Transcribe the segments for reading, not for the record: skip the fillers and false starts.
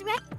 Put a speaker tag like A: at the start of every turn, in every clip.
A: is ready.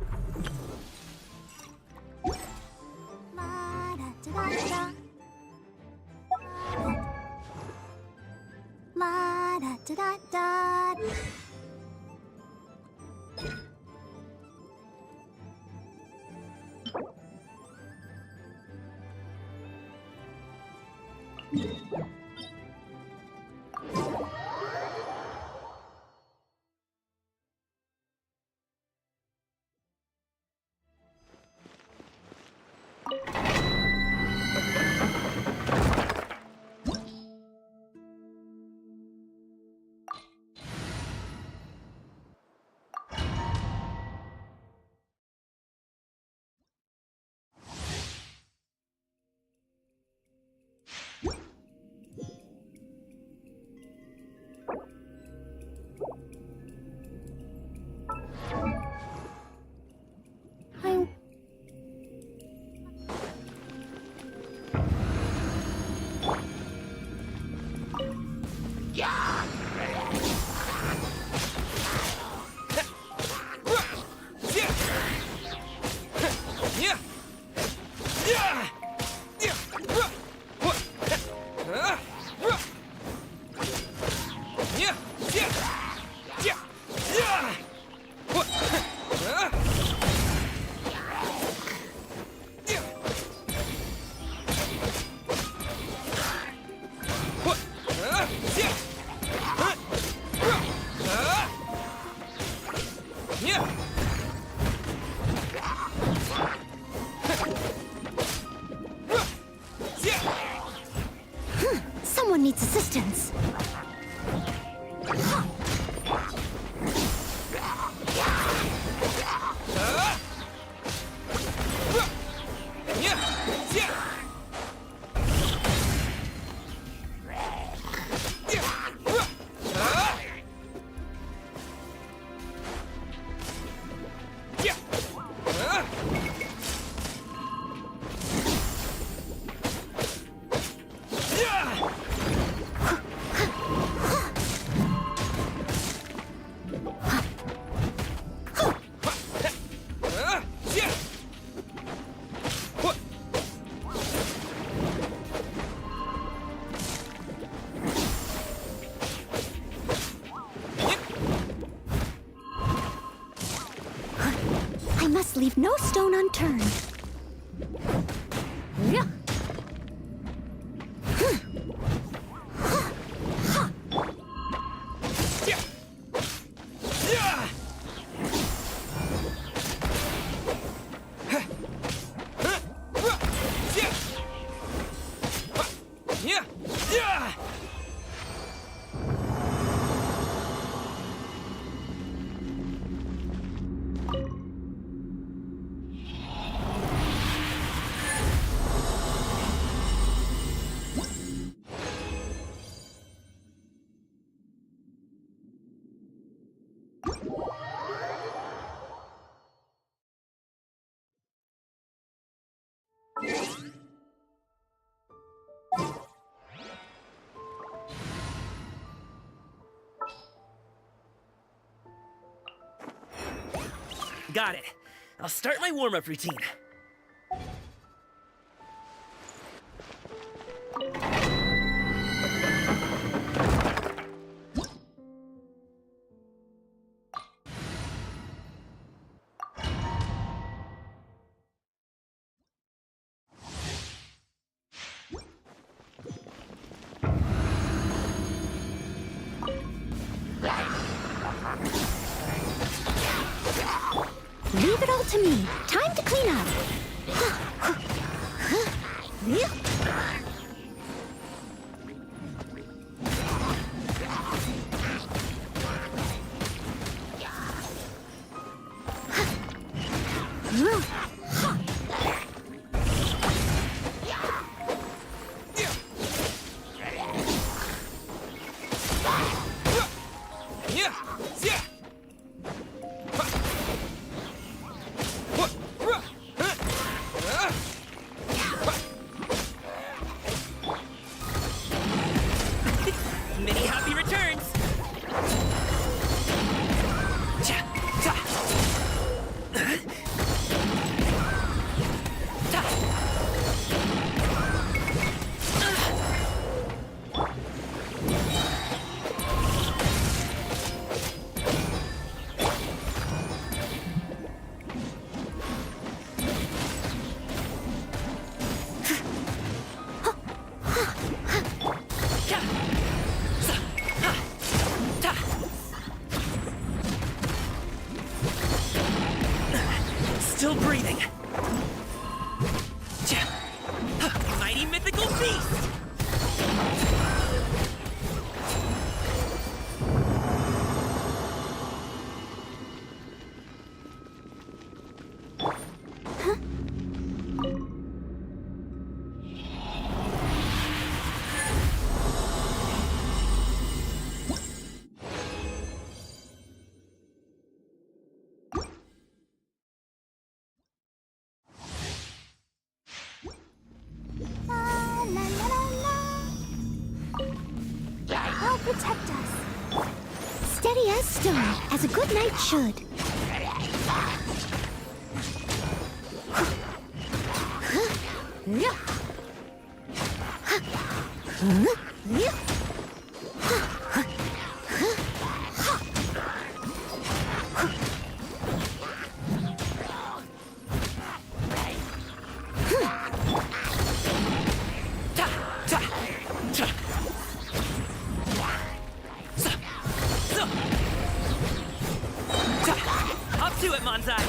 A: Someone needs assistance. Leave no stone unturned.
B: Got it. I'll start my warm-up routine.
A: Leave it all to me. Time to clean up. protect us. Steady as stone, as a good knight should.
B: Up to it, Manzai!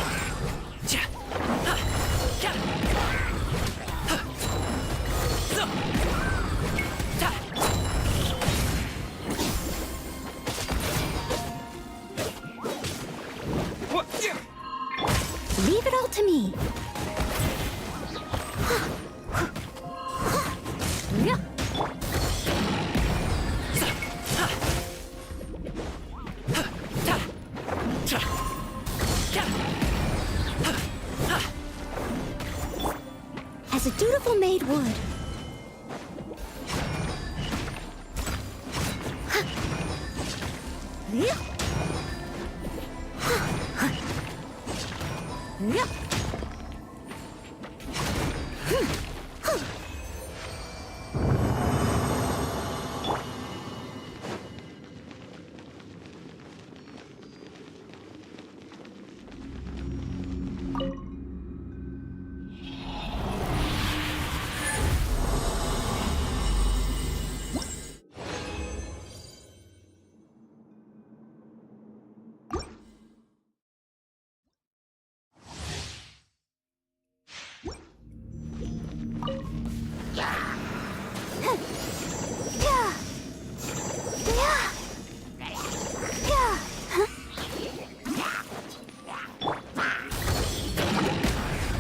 A: Leave it all to me. As a dutiful maid would.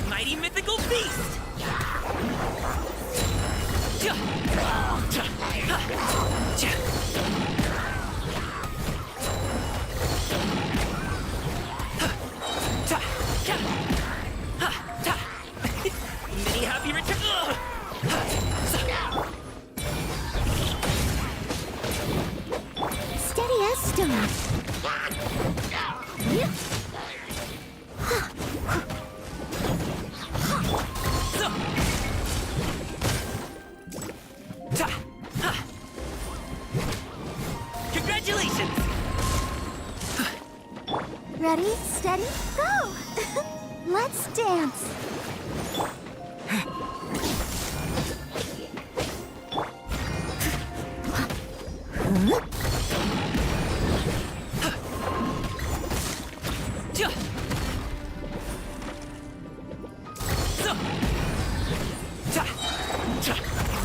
B: Mighty mythical beast! Many happy returns!
A: Steady as stone.
B: Congratulations!
A: Ready, steady, go! Let's dance.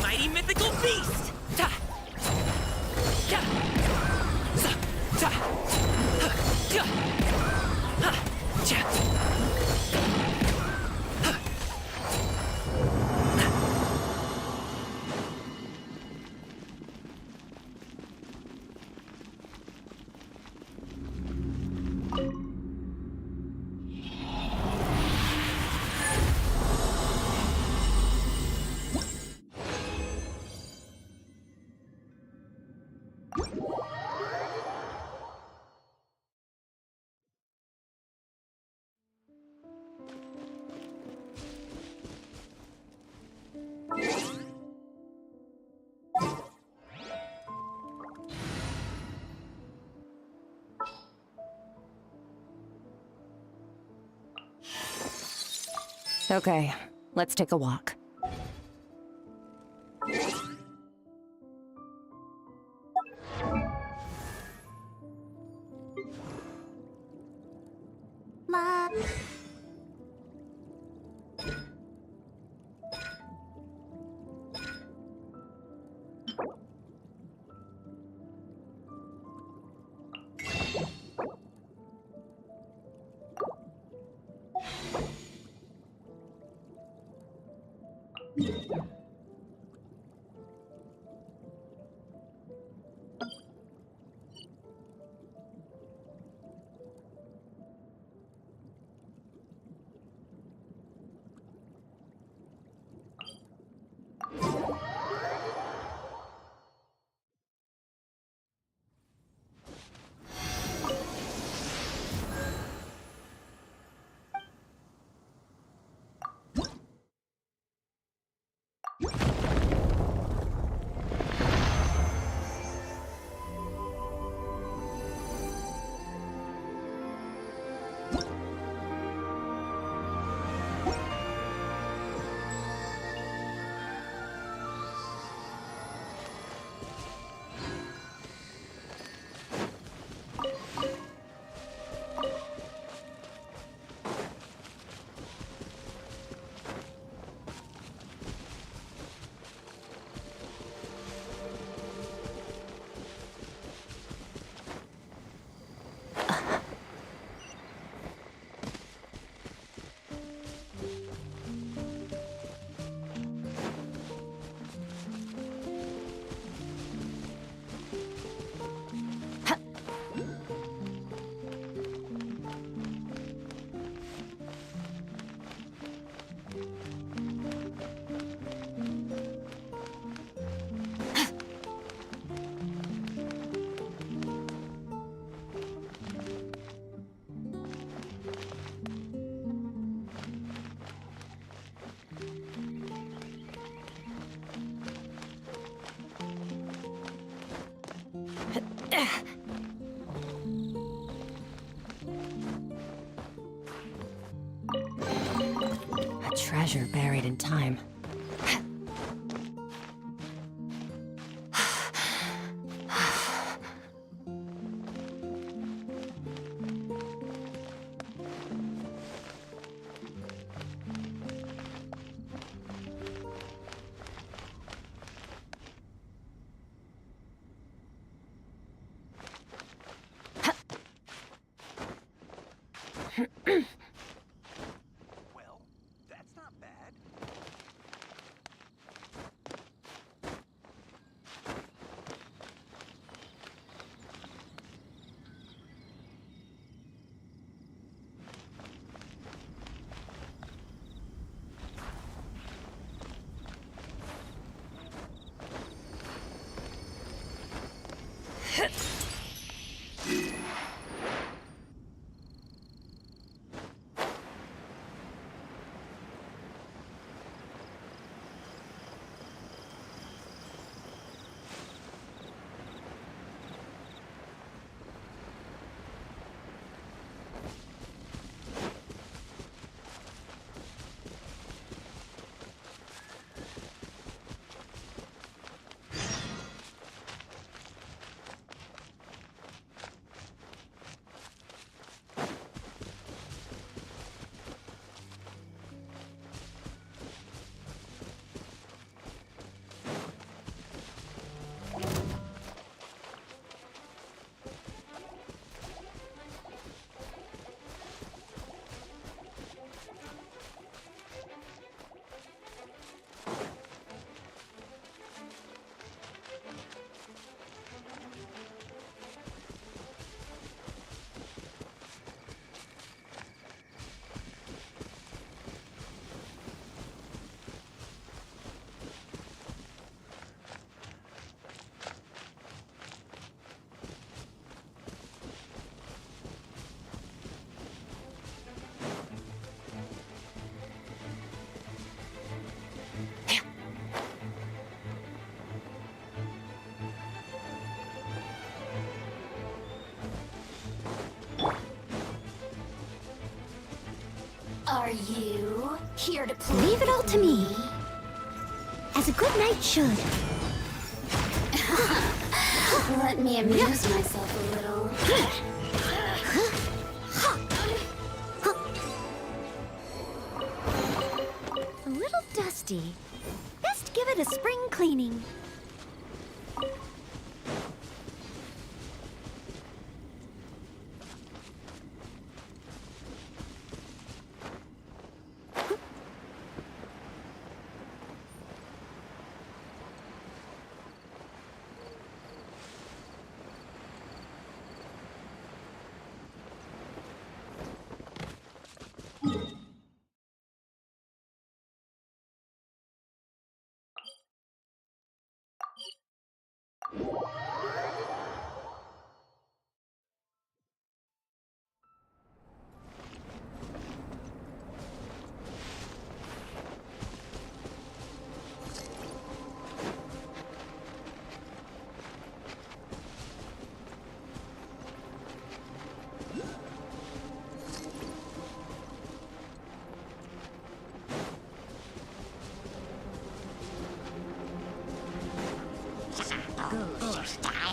B: Mighty mythical beast!
C: Okay, let's take a walk.
A: Ma.
C: A treasure buried in time.
D: Well, that's not bad.
A: Are you here to play? Leave it all to me. As a good knight should.
E: Let me amuse myself a little.
A: A little dusty. Best give it a spring cleaning. Steady as stone.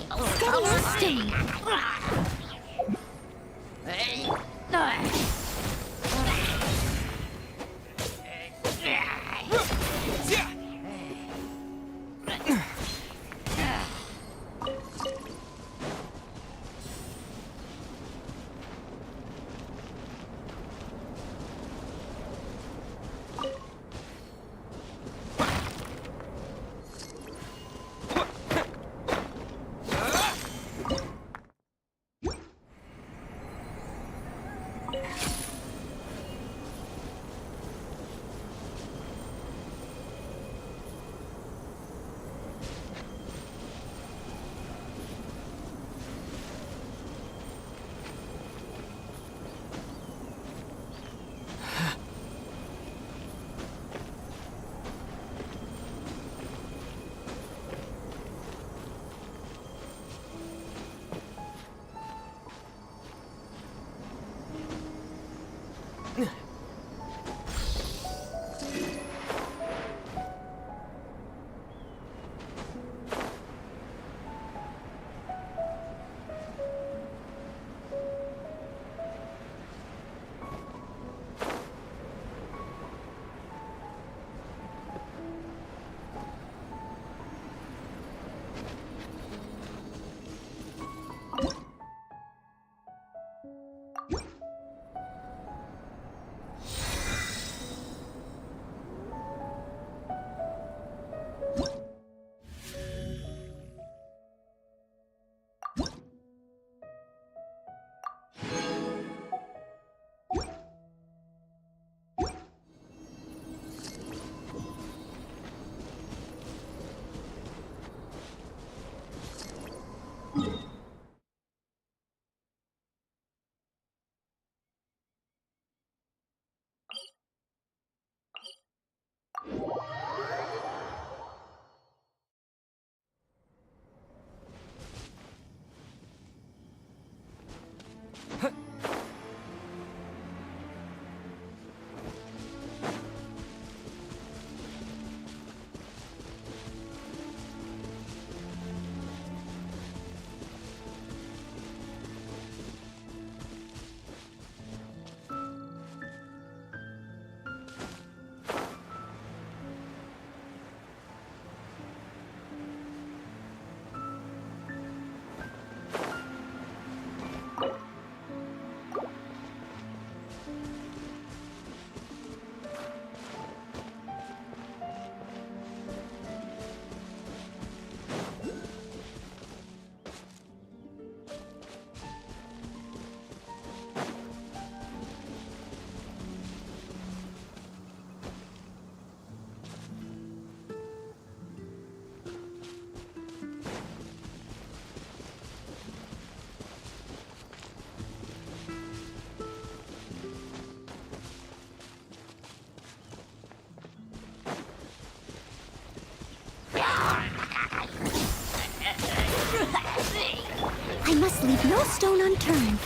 A: I must leave no stone unturned.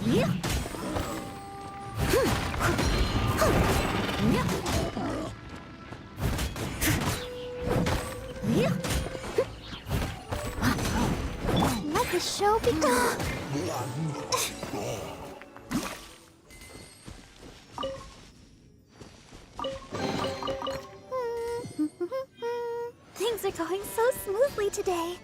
A: Yeah. Let the show begin. Things are going so smoothly today.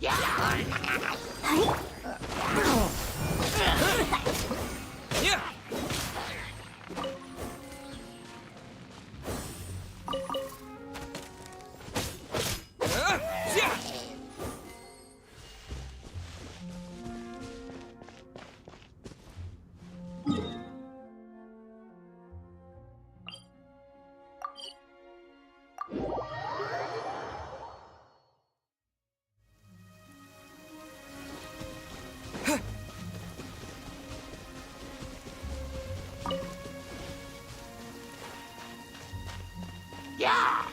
B: Yeah. Yeah.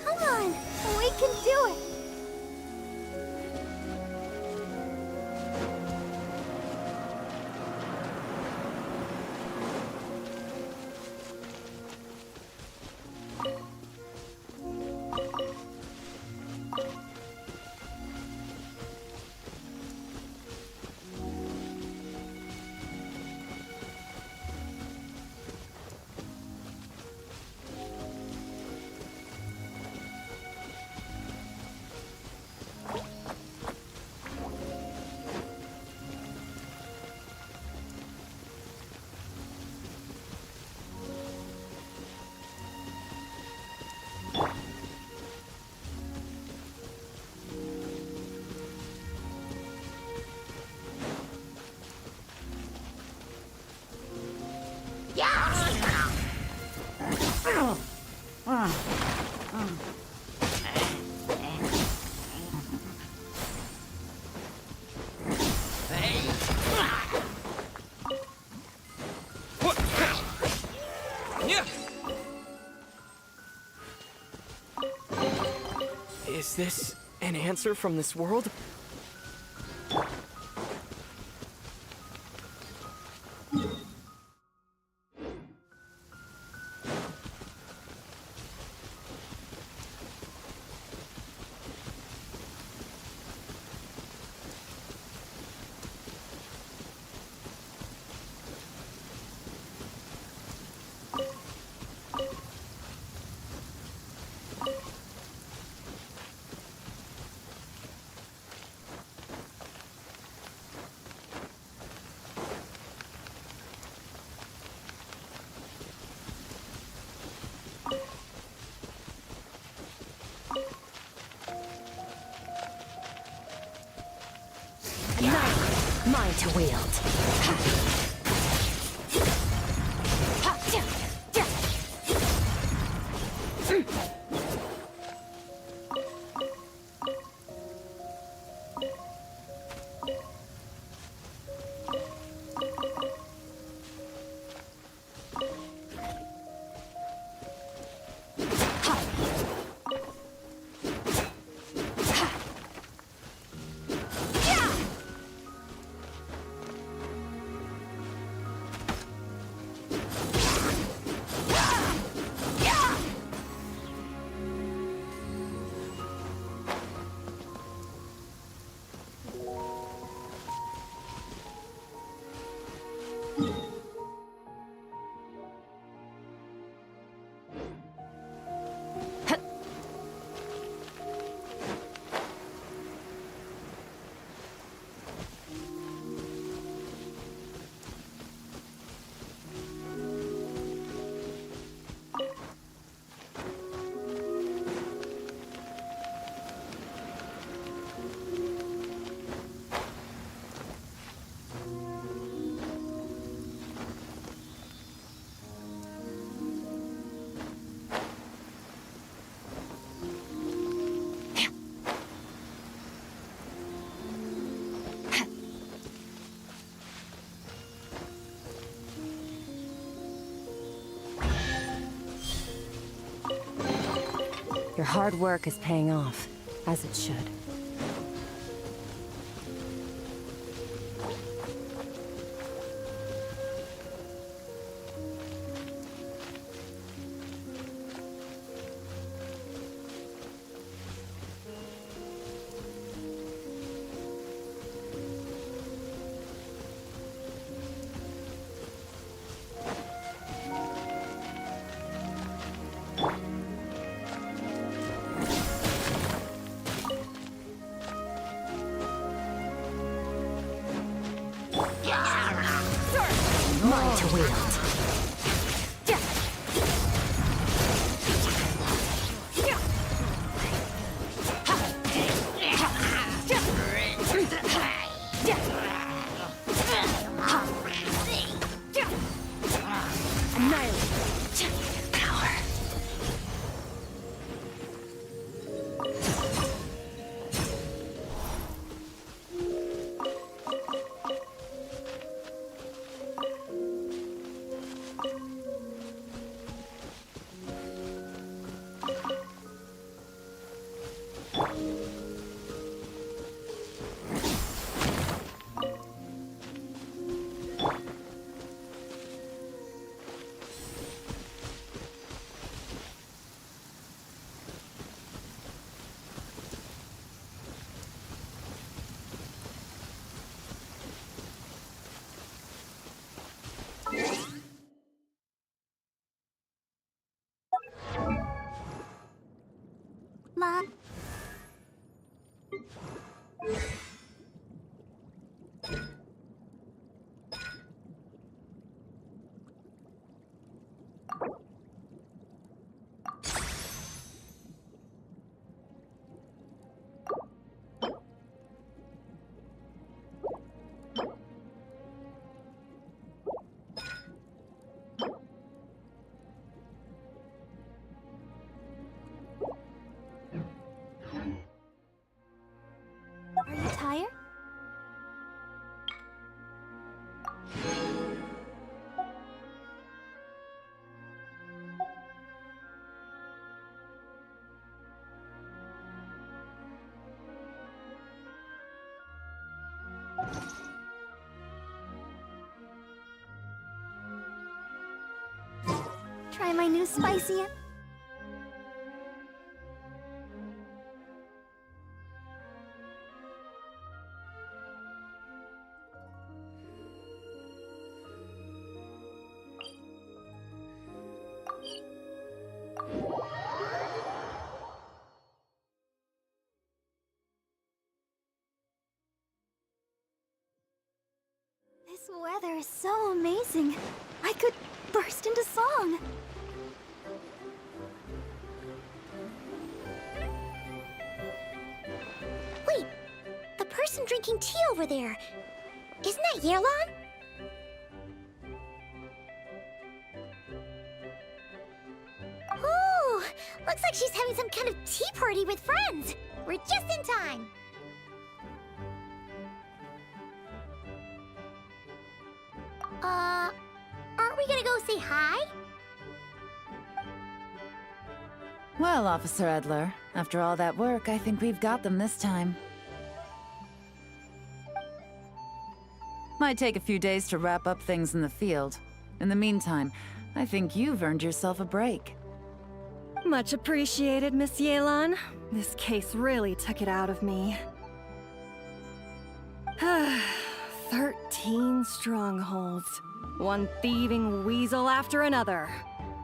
A: Come on, we can do it.
B: Is this an answer from this world?
C: to wield. Your hard work is paying off, as it should. Mine to wield. Annihilate. Power.
A: Mom. Are you tired? Try my new spicy. This weather is so amazing. I could burst into song. Wait, the person drinking tea over there. Isn't that Yelan? Ooh, looks like she's having some kind of tea party with friends. We're just in time. Aren't we gonna go say hi?
F: Well, Officer Edler, after all that work, I think we've got them this time. Might take a few days to wrap up things in the field. In the meantime, I think you've earned yourself a break.
C: Much appreciated, Miss Yelan. This case really took it out of me. 13 strongholds. One thieving weasel after another.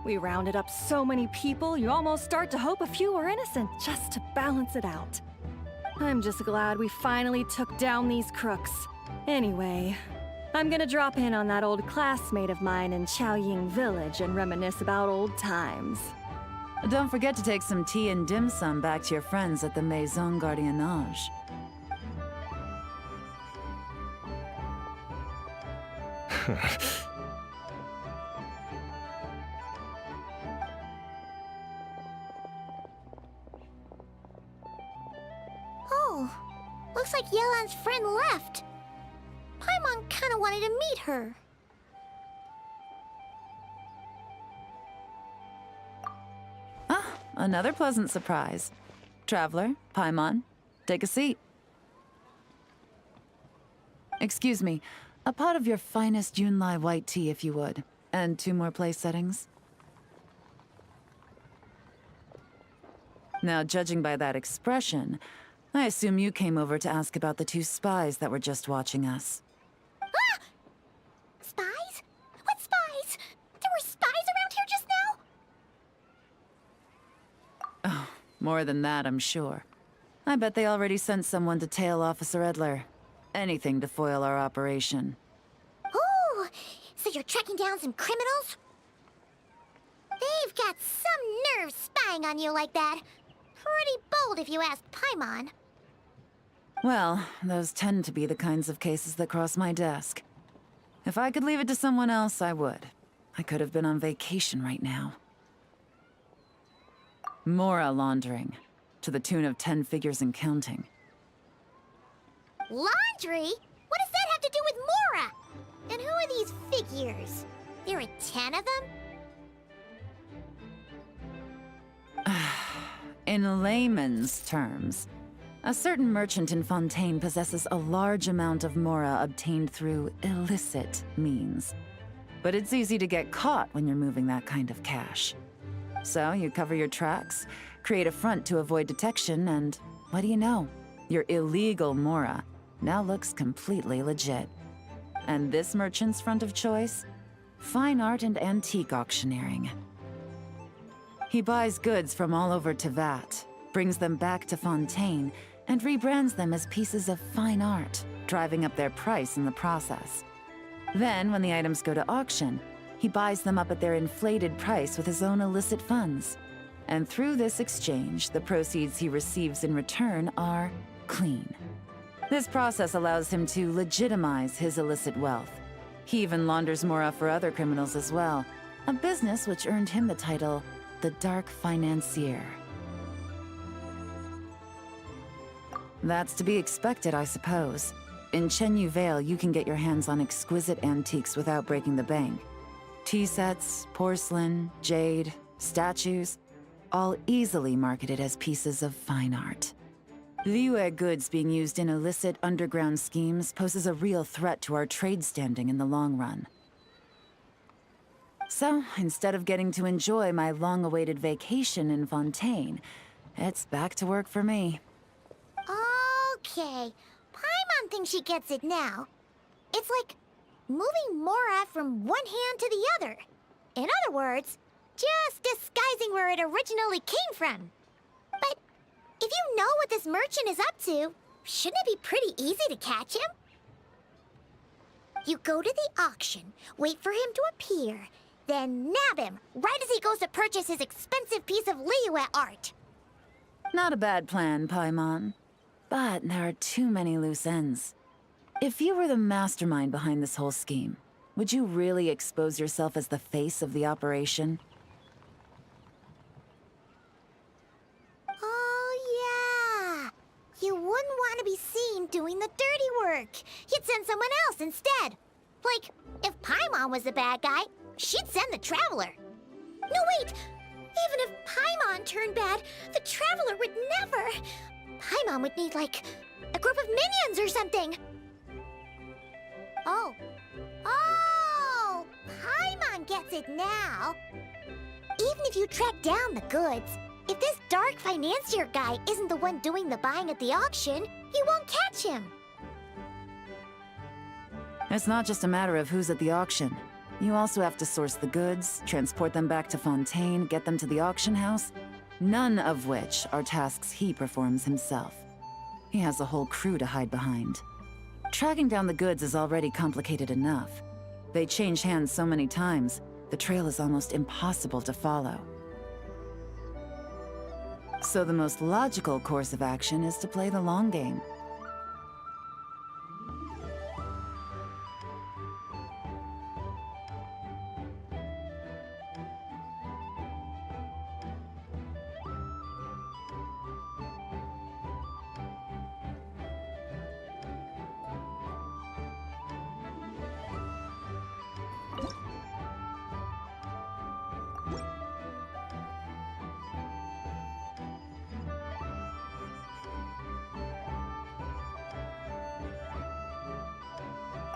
C: We rounded up so many people, you almost start to hope a few were innocent, just to balance it out. I'm just glad we finally took down these crooks. Anyway, I'm gonna drop in on that old classmate of mine in Chaoying Village and reminisce about old times.
F: Don't forget to take some tea and dim sum back to your friends at the Maison Gardiennage.
A: Oh, looks like Yelan's friend left. Paimon kinda wanted to meet her.
F: Ah, another pleasant surprise. Traveler, Paimon, take a seat. Excuse me, a pot of your finest Yunlai white tea, if you would. And 2 more place settings. Now, judging by that expression, I assume you came over to ask about the 2 spies that were just watching us.
A: Ah! Spies? What spies? There were spies around here just now?
F: Oh, more than that, I'm sure. I bet they already sent someone to tail Officer Edler. Anything to foil our operation.
A: Oh, so you're tracking down some criminals? They've got some nerve spying on you like that. Pretty bold if you ask Paimon.
F: Well, those tend to be the kinds of cases that cross my desk. If I could leave it to someone else, I would. I could have been on vacation right now. Mora laundering, to the tune of 10 figures and counting.
A: Laundry? What does that have to do with Mora? And who are these figures? There are 10 of them?
F: In layman's terms, a certain merchant in Fontaine possesses a large amount of Mora obtained through illicit means. But it's easy to get caught when you're moving that kind of cash. So you cover your tracks, create a front to avoid detection, and what do you know? Your illegal Mora now looks completely legit. And this merchant's front of choice? Fine art and antique auctioneering. He buys goods from all over Tevat, brings them back to Fontaine, and rebrands them as pieces of fine art, driving up their price in the process. Then, when the items go to auction, he buys them up at their inflated price with his own illicit funds. And through this exchange, the proceeds he receives in return are clean. This process allows him to legitimize his illicit wealth. He even launders Mora for other criminals as well, a business which earned him the title the Dark Financier. That's to be expected, I suppose. In Chenyu Vale, you can get your hands on exquisite antiques without breaking the bank. Tea sets, porcelain, jade, statues, all easily marketed as pieces of fine art. Liyue goods being used in illicit underground schemes poses a real threat to our trade standing in the long run. So, instead of getting to enjoy my long-awaited vacation in Fontaine, it's back to work for me.
A: Okay, Paimon thinks she gets it now. It's like moving Mora from one hand to the other. In other words, just disguising where it originally came from. But if you know what this merchant is up to, shouldn't it be pretty easy to catch him? You go to the auction, wait for him to appear, then nab him right as he goes to purchase his expensive piece of Liyue art.
F: Not a bad plan, Paimon. But there are too many loose ends. If you were the mastermind behind this whole scheme, would you really expose yourself as the face of the operation?
A: Oh, yeah. You wouldn't want to be seen doing the dirty work. You'd send someone else instead. Like, if Paimon was the bad guy, she'd send the Traveler. No, wait! Even if Paimon turned bad, the Traveler would never. Paimon would need, like, a group of minions or something. Oh. Oh! Paimon gets it now. Even if you track down the goods, if this dark financier guy isn't the one doing the buying at the auction, you won't catch him.
F: It's not just a matter of who's at the auction. You also have to source the goods, transport them back to Fontaine, get them to the auction house, none of which are tasks he performs himself. He has a whole crew to hide behind. Tracking down the goods is already complicated enough. They change hands so many times, the trail is almost impossible to follow. So the most logical course of action is to play the long game.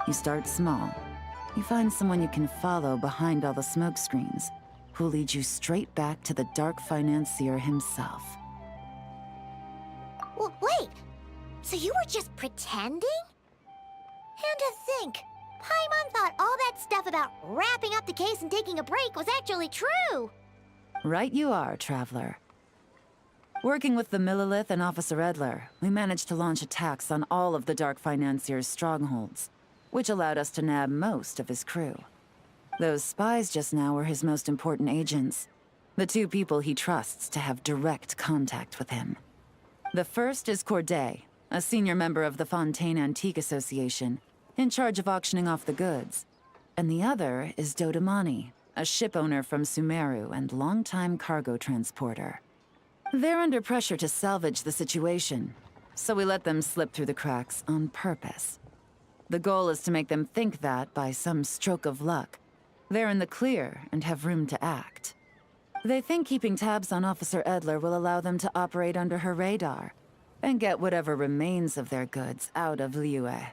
F: You start small. You find someone you can follow behind all the smoke screens, who'll lead you straight back to the dark financier himself.
A: Well, wait! So you were just pretending? And to think, Paimon thought all that stuff about wrapping up the case and taking a break was actually true!
F: Right you are, Traveler. Working with the Millilith and Officer Edler, we managed to launch attacks on all of the Dark Financier's strongholds, which allowed us to nab most of his crew. Those spies just now were his most important agents, the two people he trusts to have direct contact with him. The first is Corday, a senior member of the Fontaine Antique Association, in charge of auctioning off the goods. And the other is Dodamani, a ship owner from Sumeru and longtime cargo transporter. They're under pressure to salvage the situation, so we let them slip through the cracks on purpose. The goal is to make them think that, by some stroke of luck, they're in the clear and have room to act. They think keeping tabs on Officer Edler will allow them to operate under her radar and get whatever remains of their goods out of Liyue.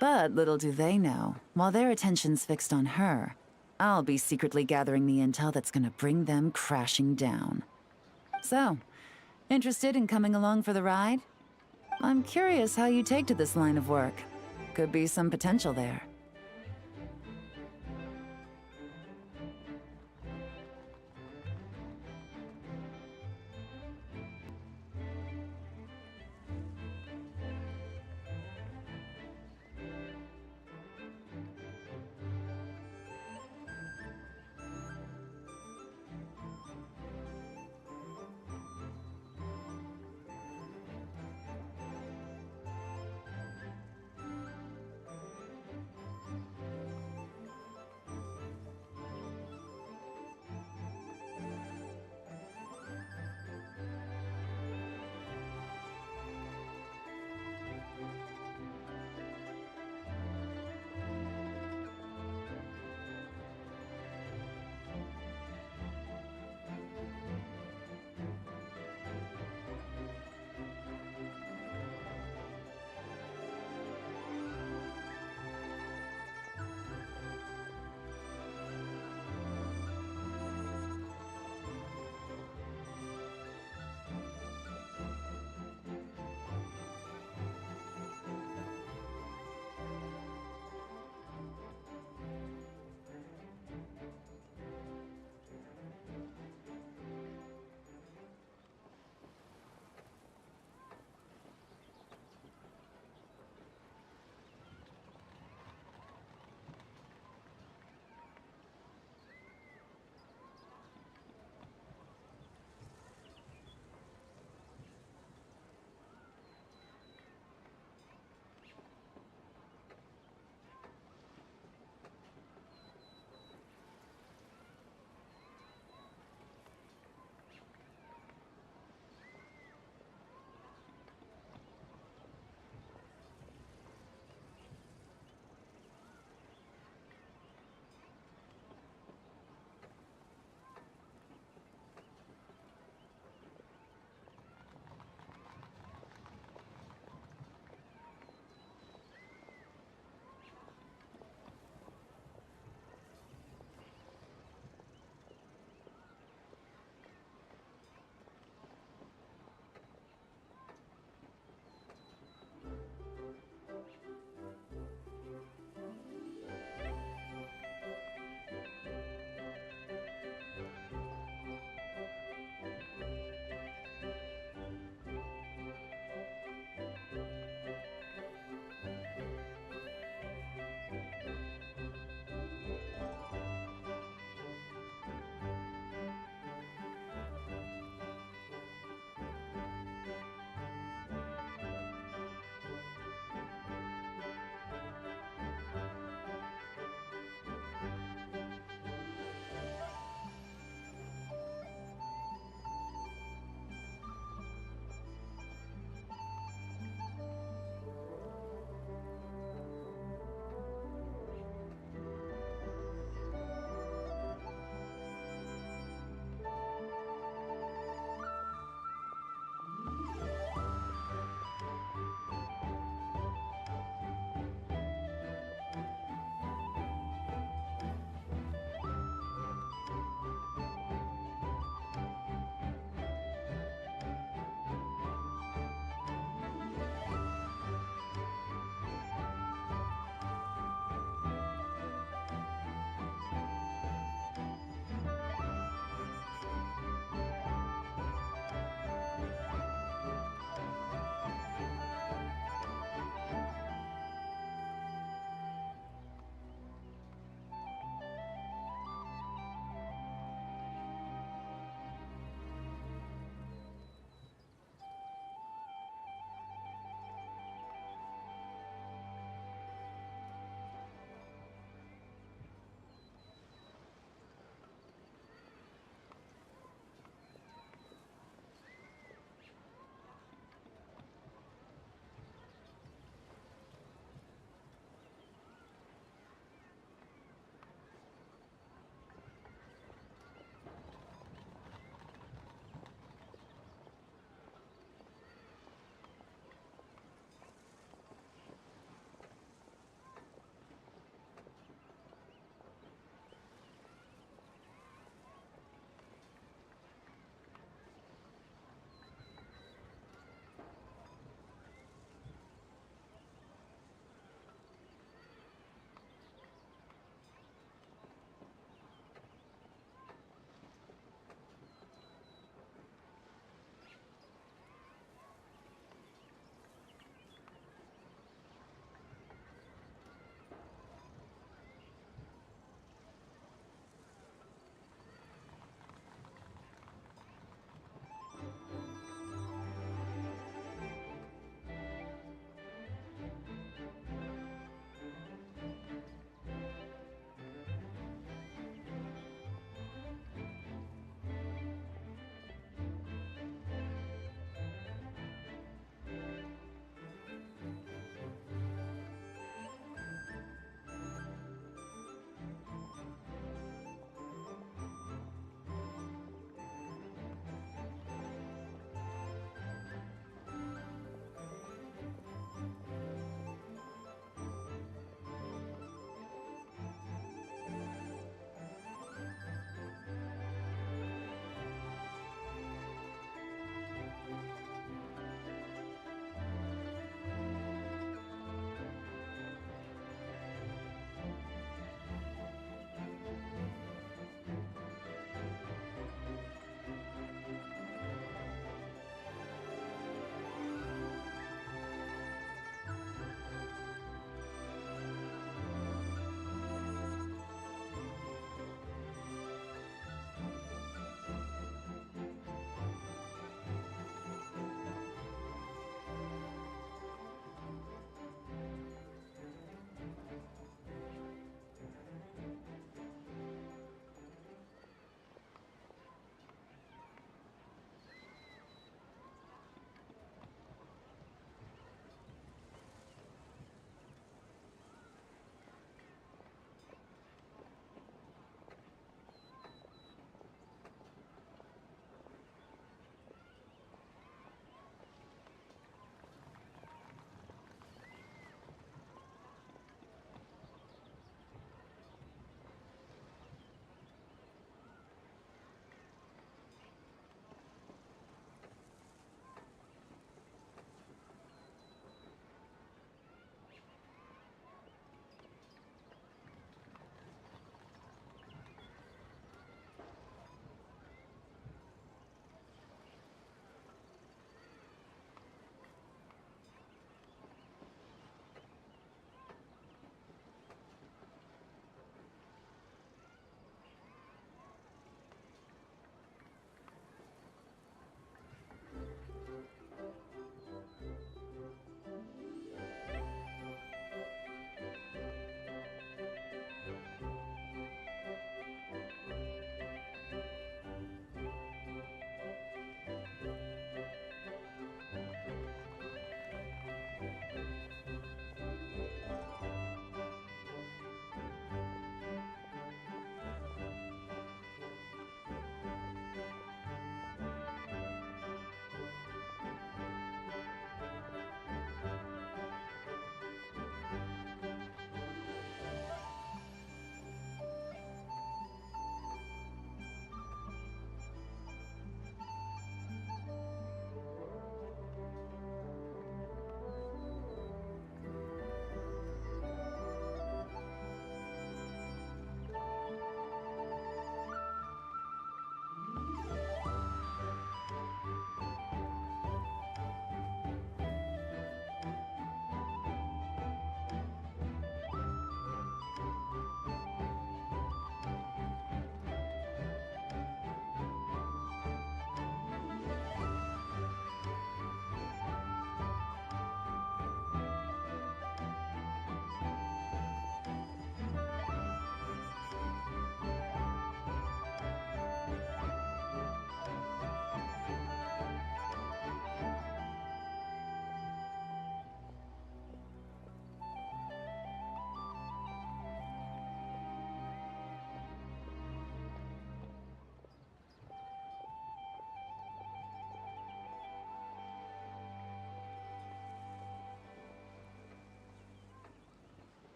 F: But little do they know, while their attention's fixed on her, I'll be secretly gathering the intel that's gonna bring them crashing down. So, interested in coming along for the ride? I'm curious how you take to this line of work. Could be some potential there.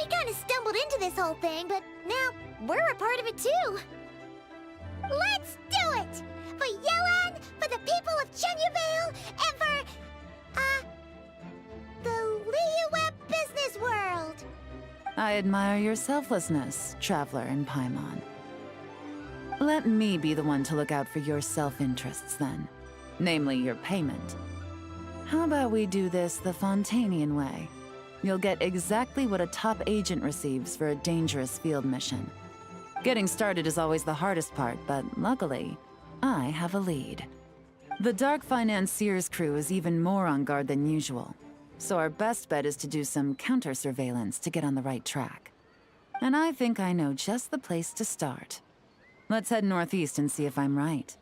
A: We kind of stumbled into this whole thing, but now we're a part of it too. Let's do it! For Yelan, for the people of Chenyavale, and for, the Liyue business world!
F: I admire your selflessness, Traveler in Paimon. Let me be the one to look out for your self-interests then. Namely, your payment. How about we do this the Fontainian way? You'll get exactly what a top agent receives for a dangerous field mission. Getting started is always the hardest part, but luckily, I have a lead. The Dark Financier's crew is even more on guard than usual, so our best bet is to do some counter-surveillance to get on the right track. And I think I know just the place to start. Let's head northeast and see if I'm right.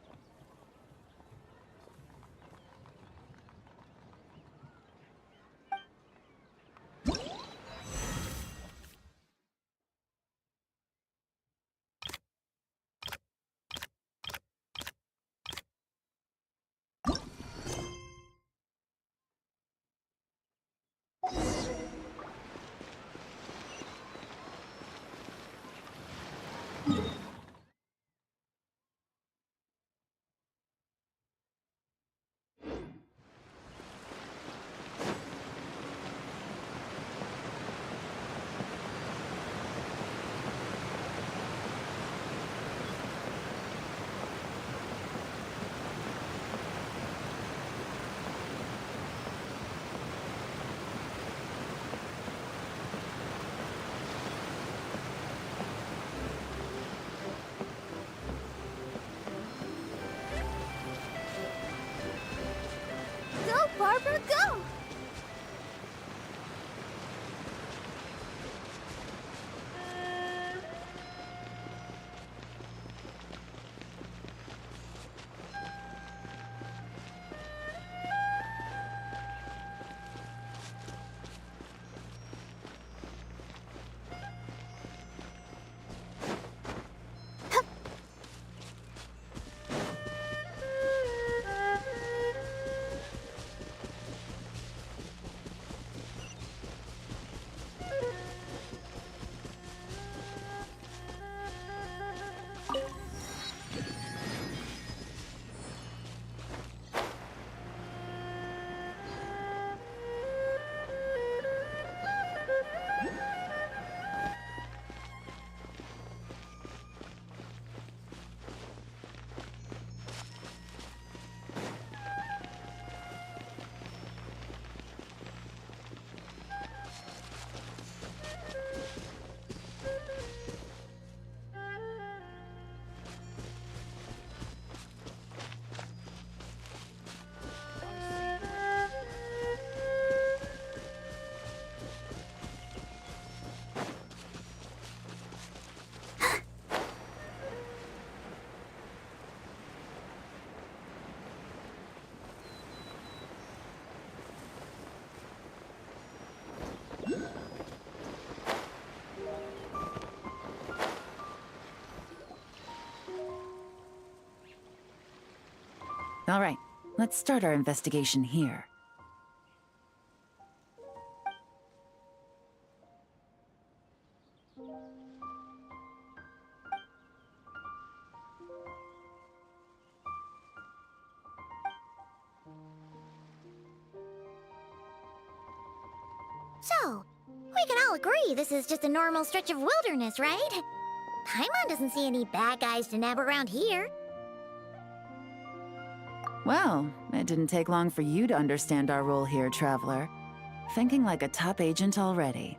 A: Go, Barbara, go!
F: All right, let's start our investigation here.
A: So, we can all agree this is just a normal stretch of wilderness, right? Paimon doesn't see any bad guys to nab around here.
F: Well, it didn't take long for you to understand our role here, Traveler. Thinking like a top agent already.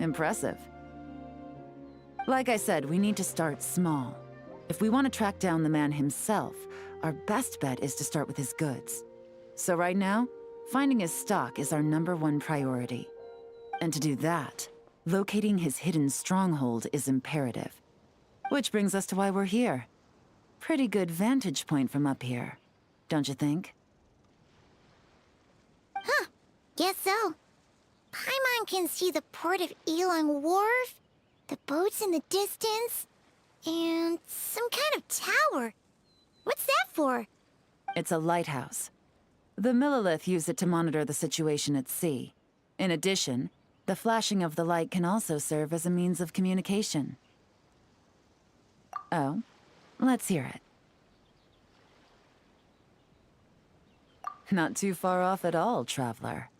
F: Impressive. Like I said, we need to start small. If we want to track down the man himself, our best bet is to start with his goods. So right now, finding his stock is our #1 priority. And to do that, locating his hidden stronghold is imperative. Which brings us to why we're here. Pretty good vantage point from up here, don't you think?
A: Huh, guess so. Paimon can see the port of Elang Wharf, the boats in the distance, and some kind of tower. What's that for?
F: It's a lighthouse. The Millilith use it to monitor the situation at sea. In addition, The flashing of the light can also serve as a means of communication. Oh, let's hear it. Not too far off at all, traveler.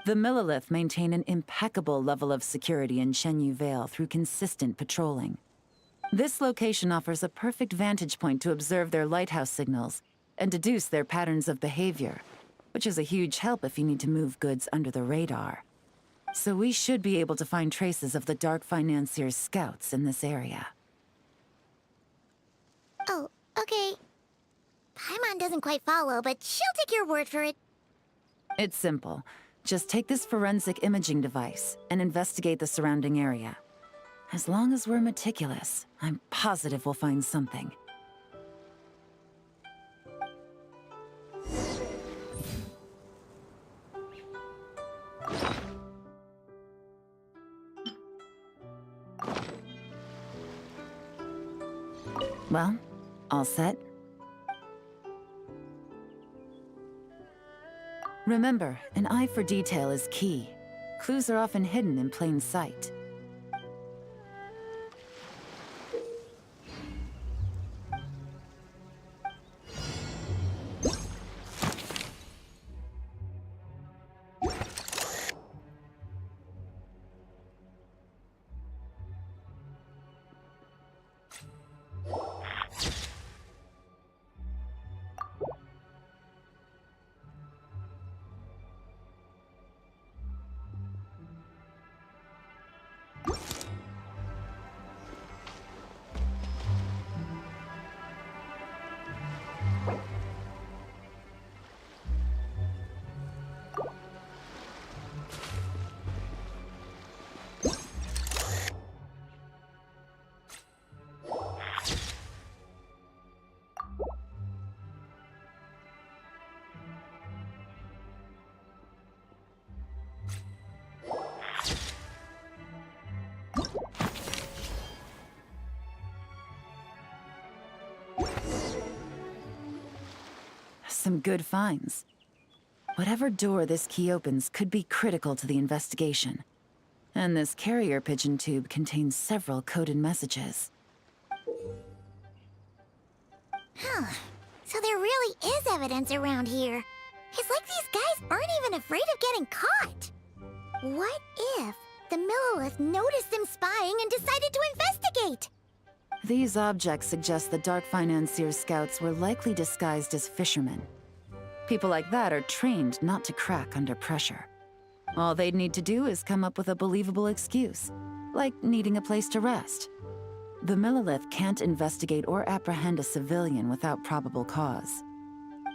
F: The Millilith maintain an impeccable level of security in Shenyu Vale through consistent patrolling. This location offers a perfect vantage point to observe their lighthouse signals and deduce their patterns of behavior, which is a huge help if you need to move goods under the radar. So we should be able to find traces of the Dark Financier's scouts in this area.
A: Oh, okay. Paimon doesn't quite follow, but she'll take your word for it.
F: It's simple. Just take this forensic imaging device and investigate the surrounding area. As long as we're meticulous, I'm positive we'll find something. Well, all set? Remember, an eye for detail is key. Clues are often hidden in plain sight. Some good finds. Whatever door this key opens could be critical to the investigation. And this carrier pigeon tube contains several coded messages.
A: Huh. So there really is evidence around here. It's like these guys aren't even afraid of getting caught. What if the Millilith noticed them spying and decided to investigate?
F: These objects suggest the Dark Financier's scouts were likely disguised as fishermen. People like that are trained not to crack under pressure. All they'd need to do is come up with a believable excuse, like needing a place to rest. The Millilith can't investigate or apprehend a civilian without probable cause.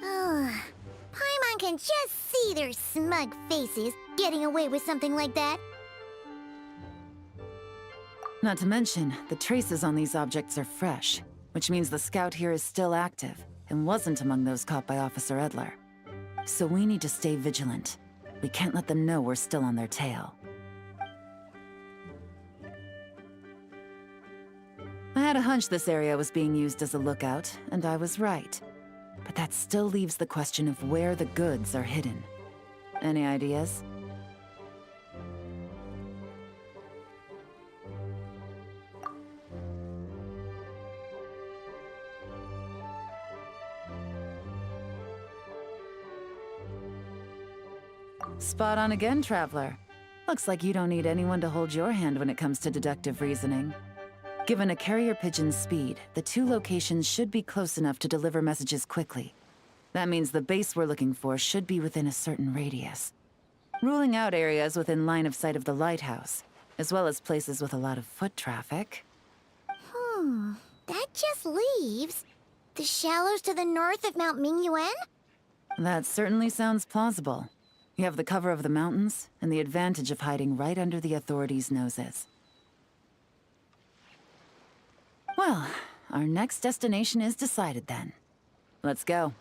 A: Ugh. Paimon can just see their smug faces getting away with something like that.
F: Not to mention, the traces on these objects are fresh, which means the scout here is still active and wasn't among those caught by Officer Edler. So we need to stay vigilant. We can't let them know we're still on their tail. I had a hunch this area was being used as a lookout, and I was right. But that still leaves the question of where the goods are hidden. Any ideas? Spot on again, Traveler. Looks like you don't need anyone to hold your hand when it comes to deductive reasoning. Given a carrier pigeon's speed, the two locations should be close enough to deliver messages quickly. That means the base we're looking for should be within a certain radius. Ruling out areas within line of sight of the lighthouse, as well as places with a lot of foot traffic.
A: That just leaves the shallows to the north of Mount Mingyuan?
F: That certainly sounds plausible. You have the cover of the mountains, and the advantage of hiding right under the authorities' noses. Well, our next destination is decided then. Let's go.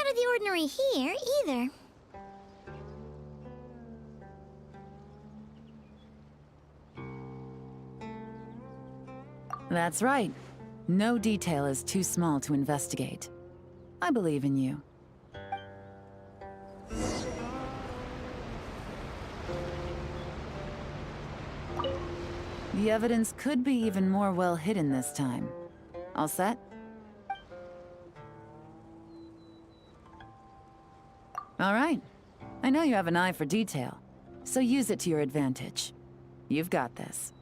A: out of the ordinary here, either.
F: That's right. No detail is too small to investigate. I believe in you. The evidence could be even more well hidden this time. All set? All right. I know you have an eye for detail, so use it to your advantage. You've got this.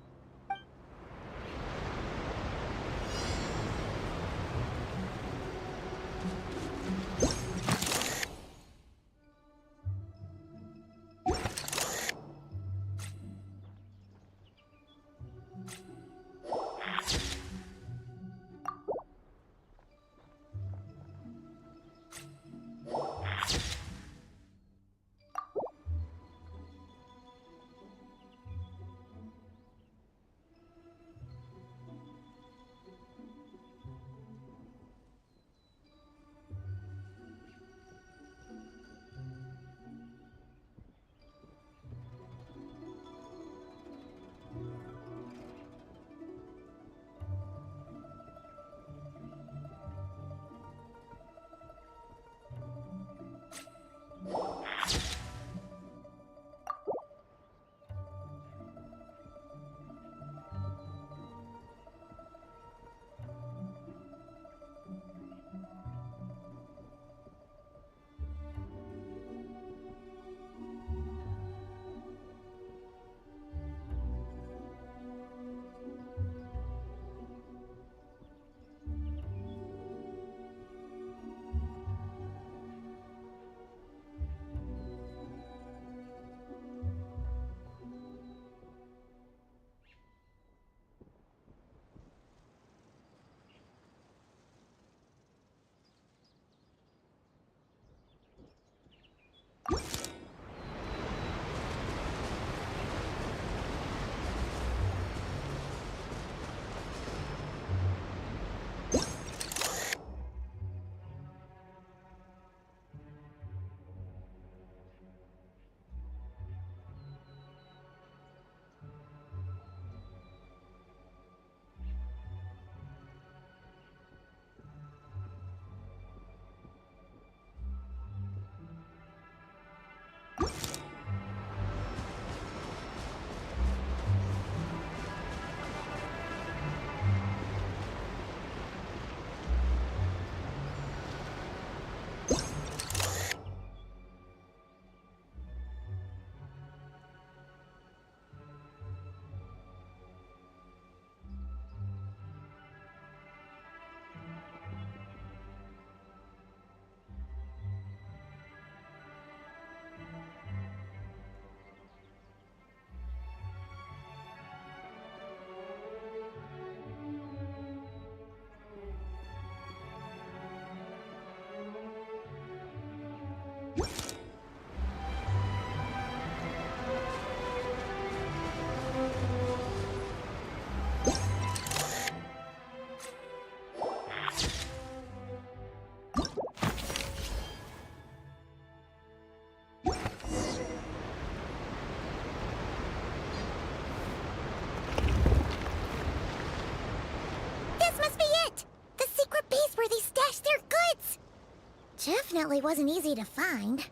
A: Definitely wasn't easy to find.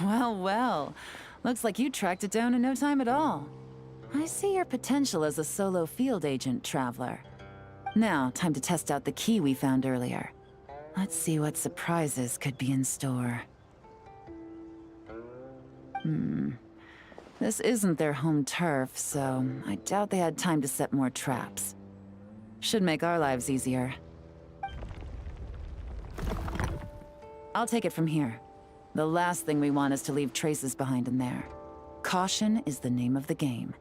F: Well, well. Looks like you tracked it down in no time at all. I see your potential as a solo field agent, Traveler. Now, time to test out the key we found earlier. Let's see what surprises could be in store. This isn't their home turf, so I doubt they had time to set more traps. Should make our lives easier. I'll take it from here. The last thing we want is to leave traces behind in there. Caution is the name of the game.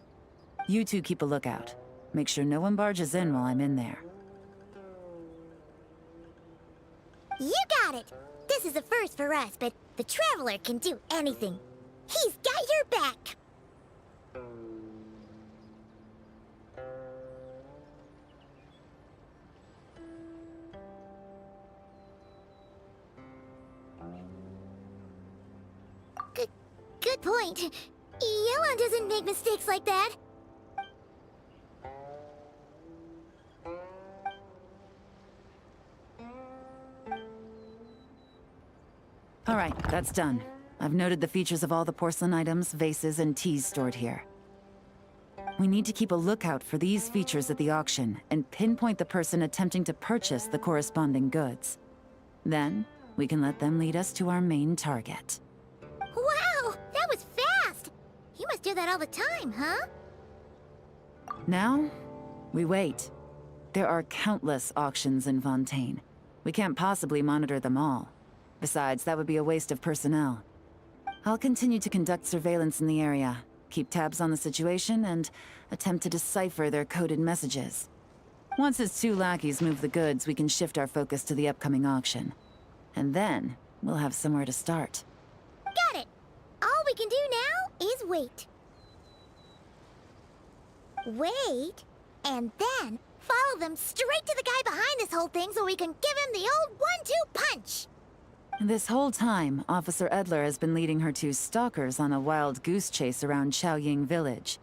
F: You two keep a lookout. Make sure no one barges in while I'm in there.
A: You got it! This is a first for us, but the Traveler can do anything. He's got your back! Good point. Yelan doesn't make mistakes like that.
F: All right, that's done. I've noted the features of all the porcelain items, vases, and teas stored here. We need to keep a lookout for these features at the auction and pinpoint the person attempting to purchase the corresponding goods. Then, we can let them lead us to our main target.
A: Wow, that was fast! You must do that all the time, huh?
F: Now, we wait. There are countless auctions in Fontaine. We can't possibly monitor them all. Besides, that would be a waste of personnel. I'll continue to conduct surveillance in the area, keep tabs on the situation, and attempt to decipher their coded messages. Once his 2 lackeys move the goods, we can shift our focus to the upcoming auction. And then, we'll have somewhere to start.
A: Got it! All we can do now is wait. Wait, and then follow them straight to the guy behind this whole thing so we can give him the old 1-2 punch!
F: This whole time, Officer Edler has been leading her 2 stalkers on a wild goose chase around Chaoying Village.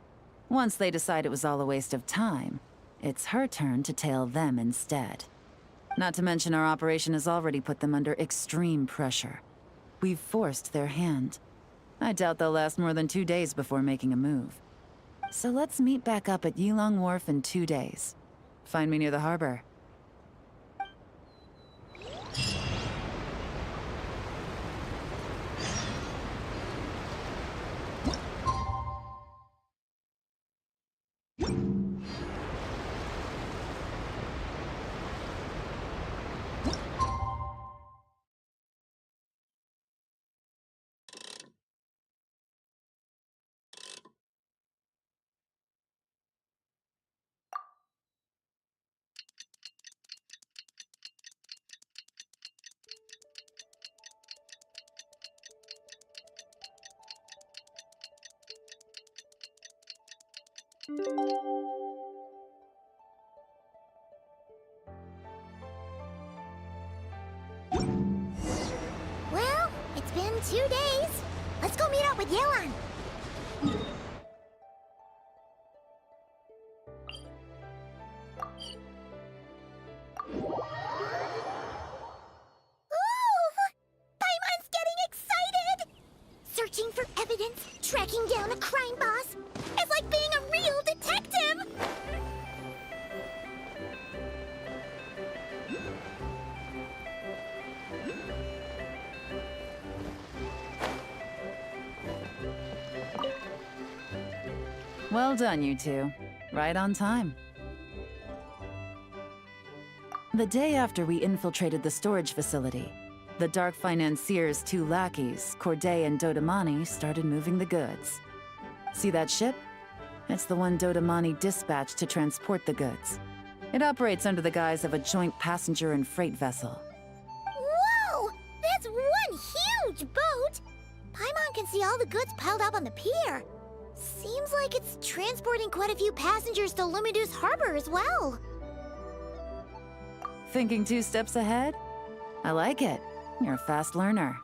F: Once they decide it was all a waste of time, it's her turn to tail them instead. Not to mention our operation has already put them under extreme pressure. We've forced their hand. I doubt they'll last more than 2 days before making a move. So let's meet back up at Yilong Wharf in 2 days. Find me near the harbor.
A: Well, it's been 2 days. Let's go meet up with Yelan. Ooh! Paimon's getting excited! Searching for evidence, tracking down a crime boss. It's like being a real detective!
F: Well done, you 2. Right on time. The day after we infiltrated the storage facility, the Dark Financier's 2 lackeys, Corday and Dodamani, started moving the goods. See that ship? It's the one Dodamani dispatched to transport the goods. It operates under the guise of a joint passenger and freight vessel.
A: Whoa! That's one huge boat! Paimon can see all the goods piled up on the pier. Seems like it's transporting quite a few passengers to Lumidus Harbor as well.
F: Thinking 2 steps ahead? I like it. You're a fast learner.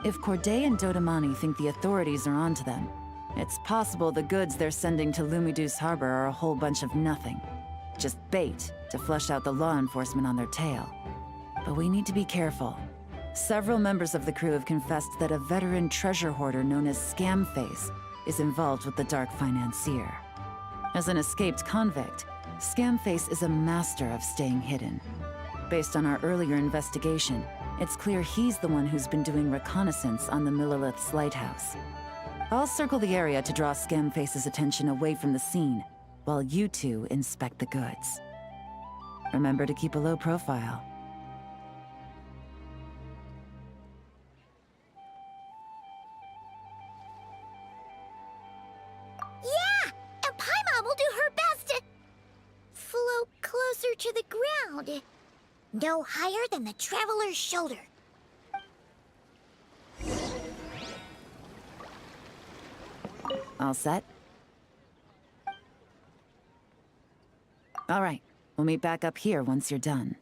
F: If Corday and Dodamani think the authorities are onto them, it's possible the goods they're sending to Lumidus Harbor are a whole bunch of nothing. Just bait to flush out the law enforcement on their tail. But we need to be careful. Several members of the crew have confessed that a veteran treasure hoarder known as Scamface is involved with the Dark Financier. As an escaped convict, Scamface is a master of staying hidden. Based on our earlier investigation, it's clear he's the one who's been doing reconnaissance on the Millilith's lighthouse. I'll circle the area to draw Scamface's attention away from the scene, while you 2 inspect the goods. Remember to keep a low profile.
A: Yeah! And Paimon will do her best to float closer to the ground. No higher than the traveler's shoulder.
F: All set? All right, we'll meet back up here once you're done.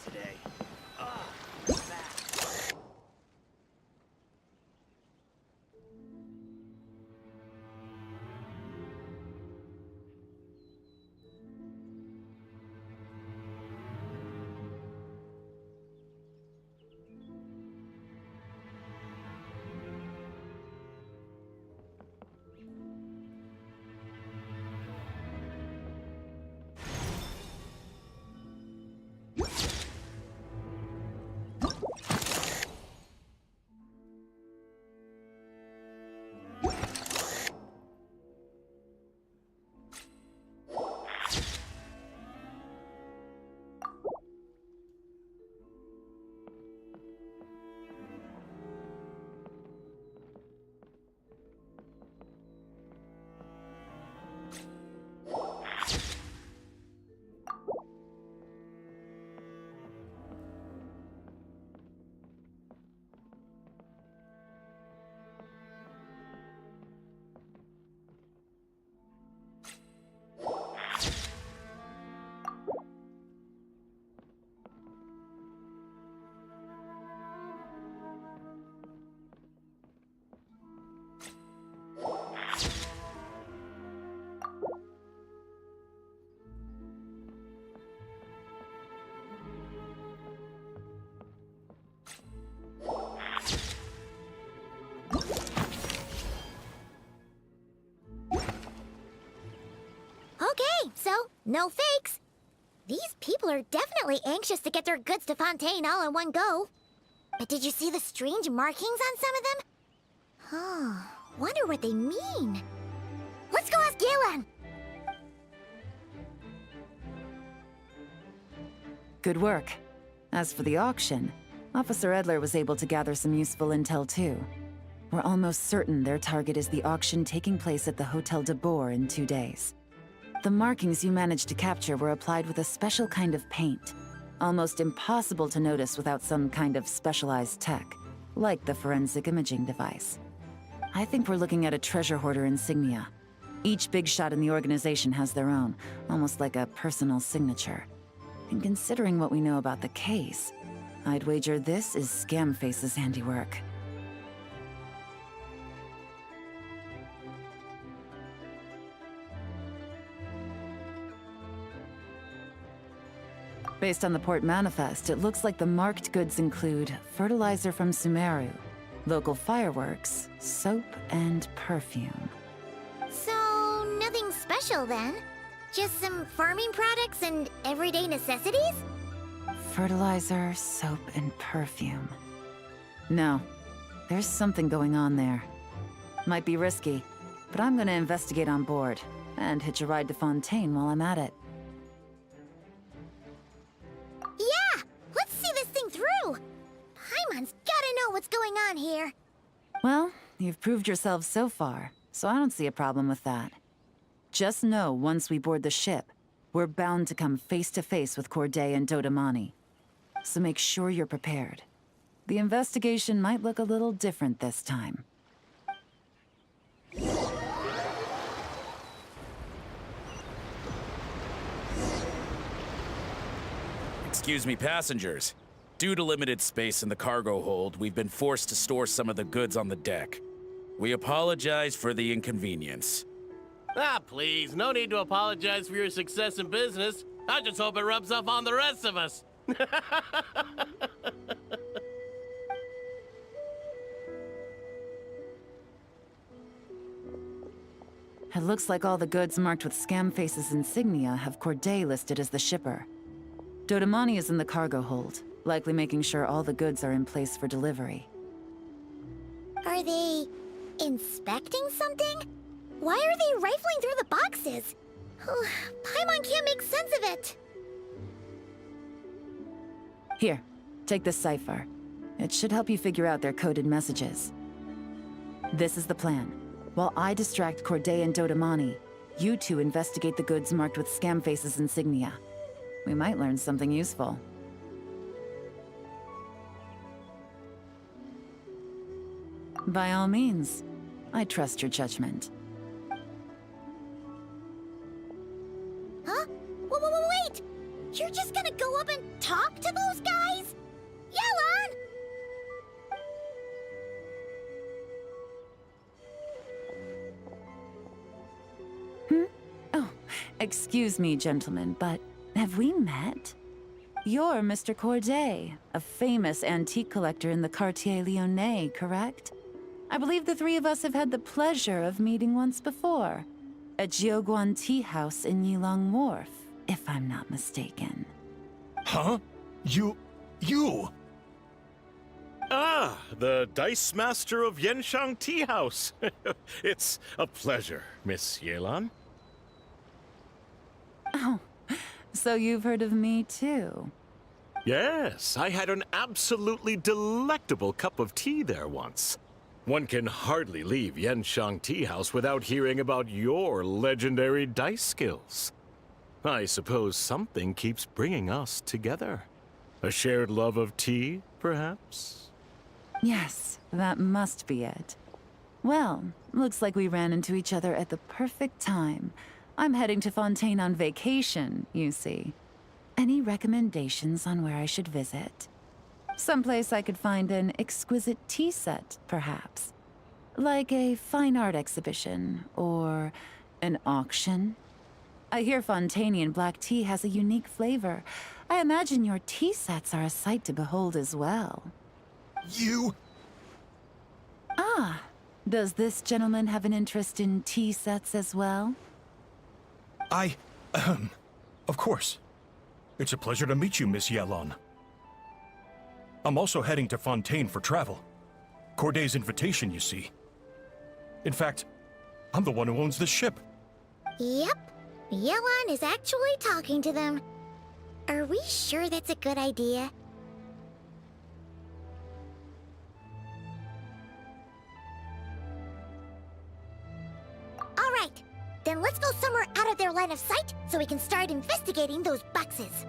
B: today.
A: Okay, so no fakes. These people are definitely anxious to get their goods to Fontaine all in one go. But did you see the strange markings on some of them? Oh, wonder what they mean. Let's go ask Galen!
F: Good work. As for the auction, Officer Edler was able to gather some useful intel too. We're almost certain their target is the auction taking place at the Hotel de Boer in 2 days. The markings you managed to capture were applied with a special kind of paint. Almost impossible to notice without some kind of specialized tech, like the forensic imaging device. I think we're looking at a treasure hoarder insignia. Each big shot in the organization has their own, almost like a personal signature. And considering what we know about the case, I'd wager this is Scamface's handiwork. Based on the port manifest, it looks like the marked goods include fertilizer from Sumeru, local fireworks, soap, and perfume.
A: So, nothing special then? Just some farming products and everyday necessities?
F: Fertilizer, soap, and perfume. No, there's something going on there. Might be risky, but I'm gonna investigate on board, and hitch a ride to Fontaine while I'm at it.
A: Yeah! Let's see this thing through! Paimon's gotta know what's going on here.
F: Well, you've proved yourselves so far, so I don't see a problem with that. Just know once we board the ship, we're bound to come face to face with Corday and Dodamani. So make sure you're prepared. The investigation might look a little different this time.
G: Excuse me, passengers. Due to limited space in the cargo hold, we've been forced to store some of the goods on the deck. We apologize for the inconvenience.
H: Ah, please, no need to apologize for your success in business. I just hope it rubs off on the rest of us.
F: It looks like all the goods marked with Scamface's insignia have Corday listed as the shipper. Dodamani is in the cargo hold, likely making sure all the goods are in place for delivery.
A: Are they inspecting something? Why are they rifling through the boxes? Paimon can't make sense of it.
F: Here, take this cipher. It should help you figure out their coded messages. This is the plan. While I distract Corday and Dodamani, you two investigate the goods marked with Scamface's insignia. We might learn something useful. By all means, I trust your judgment.
A: Huh? Wait! You're just gonna go up and talk to to those guys? Yelan!
F: Oh, excuse me, gentlemen, but have we met? You're Mr. Corday, a famous antique collector in the Quartier Lyonnais, correct? I believe the three of us have had the pleasure of meeting once before, at Jiuguan Tea House in Yilang Wharf, if I'm not mistaken.
I: Huh? You...
J: Ah, the Dice Master of Yenshang Tea House. It's a pleasure, Miss Yelan.
F: Oh, so you've heard of me too?
J: Yes, I had an absolutely delectable cup of tea there once. One can hardly leave Yenshang Tea House without hearing about your legendary dice skills. I suppose something keeps bringing us together. A shared love of tea, perhaps?
F: Yes, that must be it. Well, looks like we ran into each other at the perfect time. I'm heading to Fontaine on vacation, you see. Any recommendations on where I should visit? Someplace I could find an exquisite tea set, perhaps. Like a fine art exhibition, or an auction. I hear Fontainian black tea has a unique flavor. I imagine your tea sets are a sight to behold as well.
I: You...
F: Ah, does this gentleman have an interest in tea sets as well?
I: Of course. It's a pleasure to meet you, Miss Yelan. I'm also heading to Fontaine for travel. Corday's invitation, you see. In fact, I'm the one who owns the ship.
A: Yep. Yelan is actually talking to them. Are we sure that's a good idea? All right. Then let's go somewhere out of their line of sight so we can start investigating those boxes.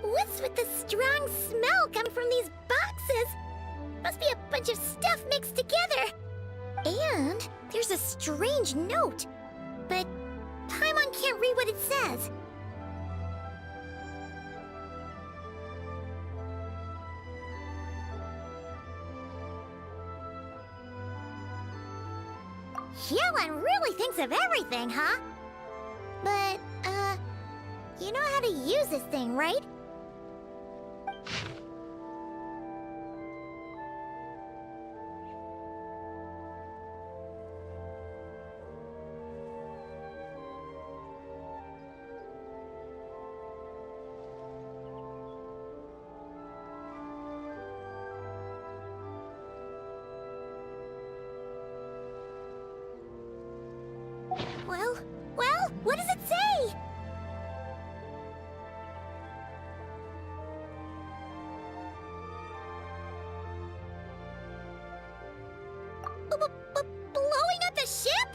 A: What's with the strong smell coming from these boxes? Must be a bunch of stuff mixed together. And there's a strange note. But Paimon can't read what it says. Yelan really thinks of everything, huh? But, you know how to use this thing, right? Well, what does it say? Blowing up the ship?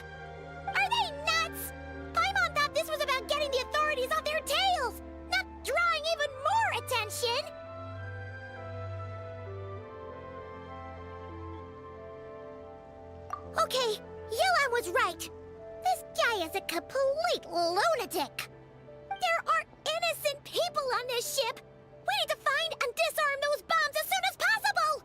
A: Are they nuts? Paimon thought this was about getting the authorities on their tails, not drawing even more attention. Okay, Yelan was right. This guy is a complete lunatic. There are innocent people on this ship. We need to find and disarm those bombs as soon as possible!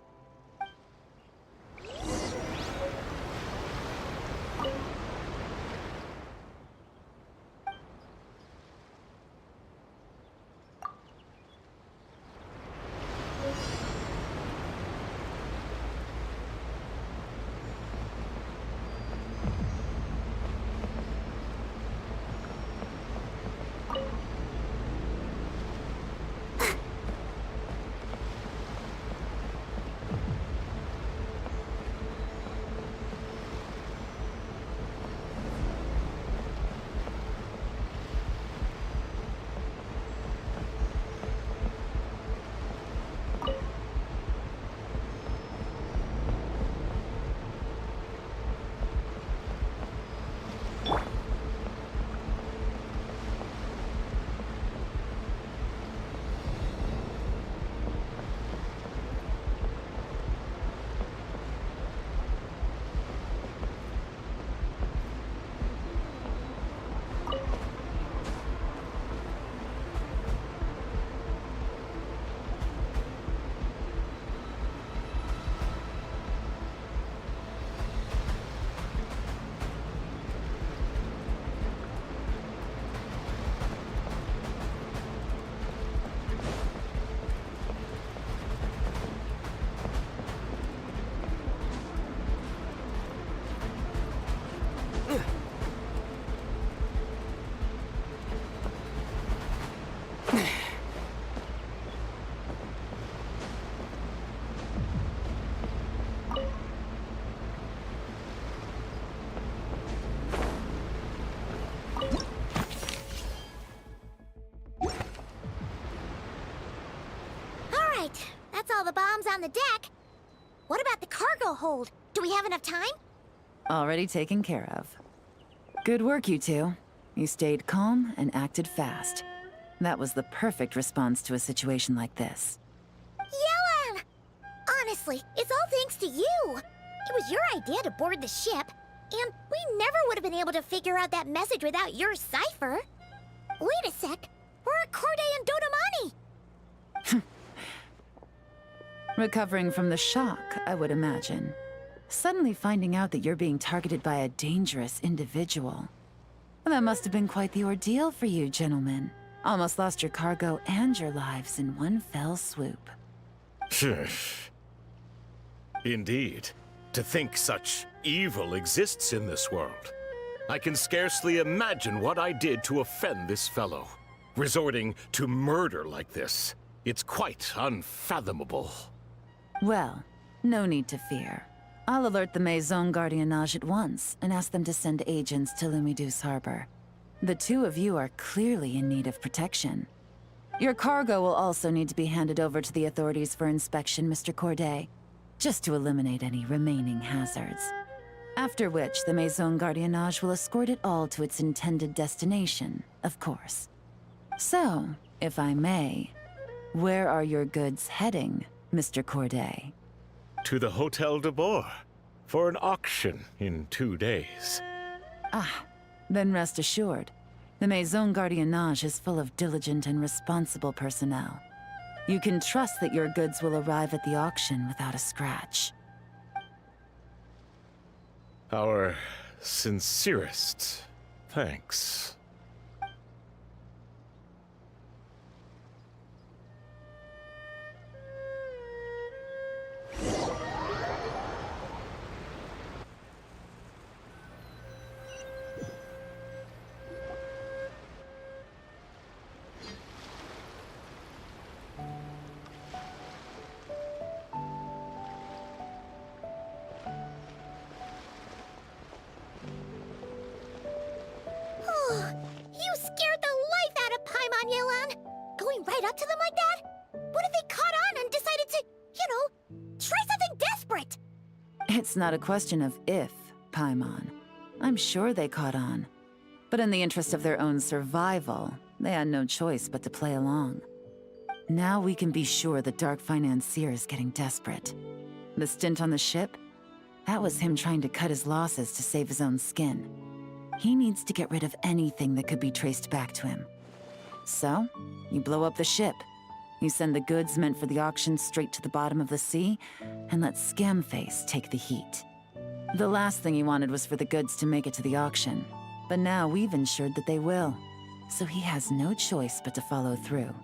A: Alright, that's all the bombs on the deck. What about the cargo hold? Do we have enough time?
F: Already taken care of. Good work, you two. You stayed calm and acted fast. That was the perfect response to a situation like this.
A: Yelan! Honestly, it's all thanks to you. It was your idea to board the ship, and we never would have been able to figure out that message without your cipher. Wait a sec. Where are Corday and Dodamani?
F: Recovering from the shock, I would imagine. Suddenly finding out that you're being targeted by a dangerous individual. That must have been quite the ordeal for you, gentlemen. Almost lost your cargo and your lives in one fell swoop.
J: Indeed. To think such evil exists in this world. I can scarcely imagine what I did to offend this fellow. Resorting to murder like this. It's quite unfathomable.
F: Well, no need to fear. I'll alert the Maison Gardiennage at once and ask them to send agents to Lumidus Harbor. The two of you are clearly in need of protection. Your cargo will also need to be handed over to the authorities for inspection, Mr. Corday, just to eliminate any remaining hazards. After which, the Maison Gardiennage will escort it all to its intended destination, of course. So, if I may, where are your goods heading, Mr. Corday?
J: To the Hotel de Boer for an auction in 2 days.
F: Ah, then rest assured. The Maison Gardiennage is full of diligent and responsible personnel. You can trust that your goods will arrive at the auction without a scratch.
J: Our sincerest thanks.
A: You scared the life out of Paimon, Yelan! Going right up to them like that? What if they caught on and decided to, try something desperate?
F: It's not a question of if, Paimon. I'm sure they caught on. But in the interest of their own survival, they had no choice but to play along. Now we can be sure the Dark Financier is getting desperate. The stint on the ship? That was him trying to cut his losses to save his own skin. He needs to get rid of anything that could be traced back to him. So, you blow up the ship. You send the goods meant for the auction straight to the bottom of the sea, and let Scamface take the heat. The last thing he wanted was for the goods to make it to the auction, but now we've ensured that they will, so he has no choice but to follow through.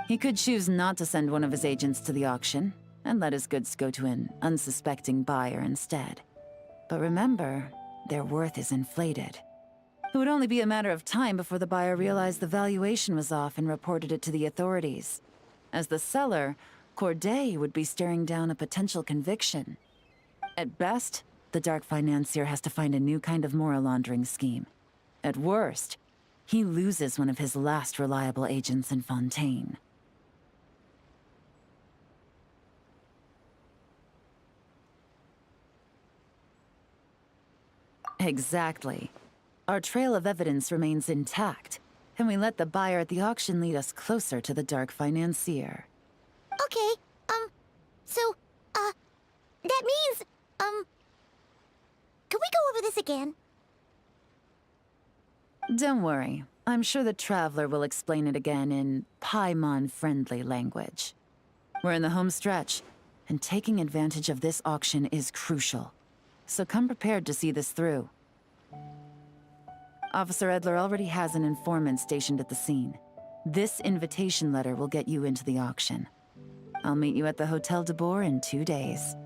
F: He could choose not to send one of his agents to the auction, and let his goods go to an unsuspecting buyer instead. But remember, their worth is inflated. It would only be a matter of time before the buyer realized the valuation was off and reported it to the authorities. As the seller, Corday would be staring down a potential conviction. At best, the Dark Financier has to find a new kind of moral laundering scheme. At worst, he loses one of his last reliable agents in Fontaine. Exactly. Our trail of evidence remains intact, and we let the buyer at the auction lead us closer to the Dark Financier.
A: Okay, that means, could we go over this again?
F: Don't worry. I'm sure the Traveler will explain it again in Paimon-friendly language. We're in the home stretch, and taking advantage of this auction is crucial. So come prepared to see this through. Officer Edler already has an informant stationed at the scene. This invitation letter will get you into the auction. I'll meet you at the Hotel de Boer in 2 days.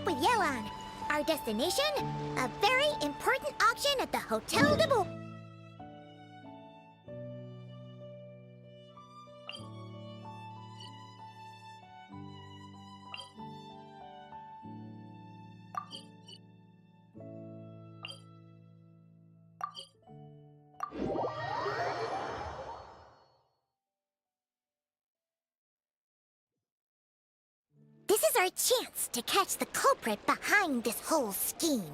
A: up with Yelan. Our destination? A very important auction at the Hotel de Bois. This is our chance to catch the culprit behind this whole scheme.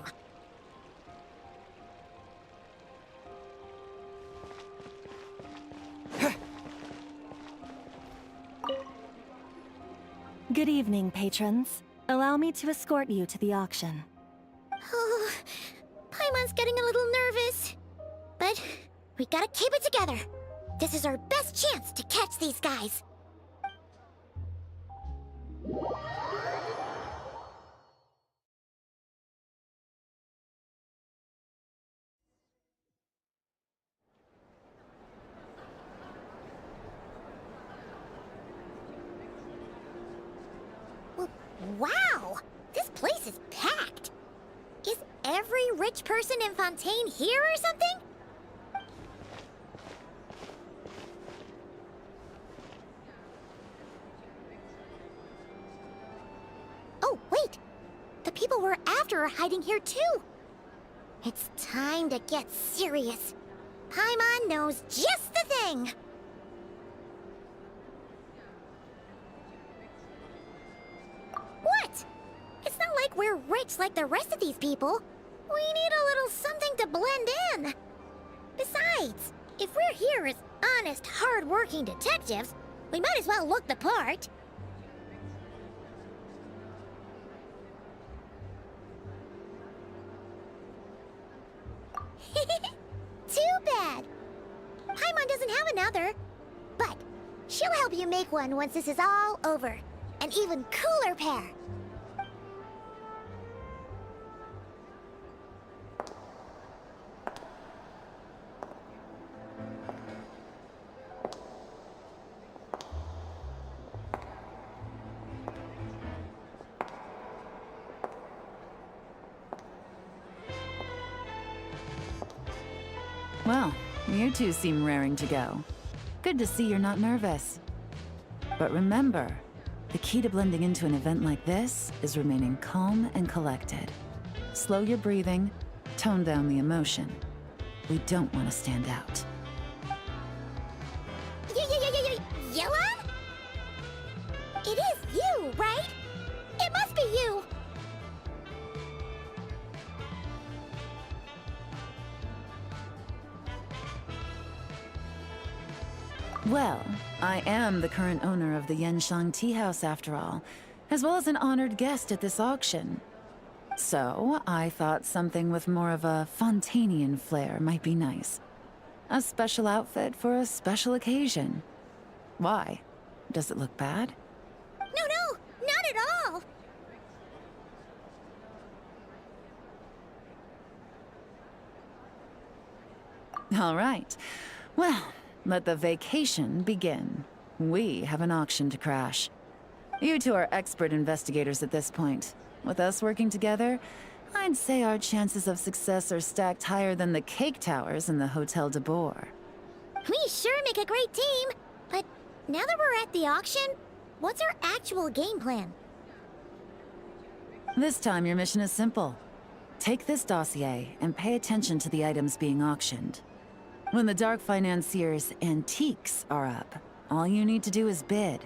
C: Good evening, patrons. Allow me to escort you to the auction.
A: Oh, Paimon's getting a little nervous. But we gotta keep it together. This is our best chance to catch these guys. Wow! This place is packed! Is every rich person in Fontaine here or something? Oh, wait! The people we're after are hiding here too! It's time to get serious. Paimon knows just the thing! What? It's not like we're rich like the rest of these people. We need a little something to blend in. Besides, if we're here as honest, hard-working detectives, we might as well look the part. Too bad. Paimon doesn't have another. But she'll help you make one once this is all over. An even cooler pair.
F: Well, you two seem raring to go. Good to see you're not nervous. But remember, the key to blending into an event like this is remaining calm and collected. Slow your breathing, tone down the emotion. We don't want to stand out.
A: Yelan? It is you, right? It must be you!
F: Well, I am the current owner of the Yenshang Tea House after all, as well as an honored guest at this auction. So, I thought something with more of a Fontainian flair might be nice. A special outfit for a special occasion. Why? Does it look bad?
A: No, not at all!
F: All right. Well, let the vacation begin. We have an auction to crash. You two are expert investigators at this point. With us working together, I'd say our chances of success are stacked higher than the cake towers in the Hotel de Bois.
A: We sure make a great team, but now that we're at the auction, what's our actual game plan?
F: This time your mission is simple. Take this dossier and pay attention to the items being auctioned. When the Dark Financier's antiques are up, all you need to do is bid.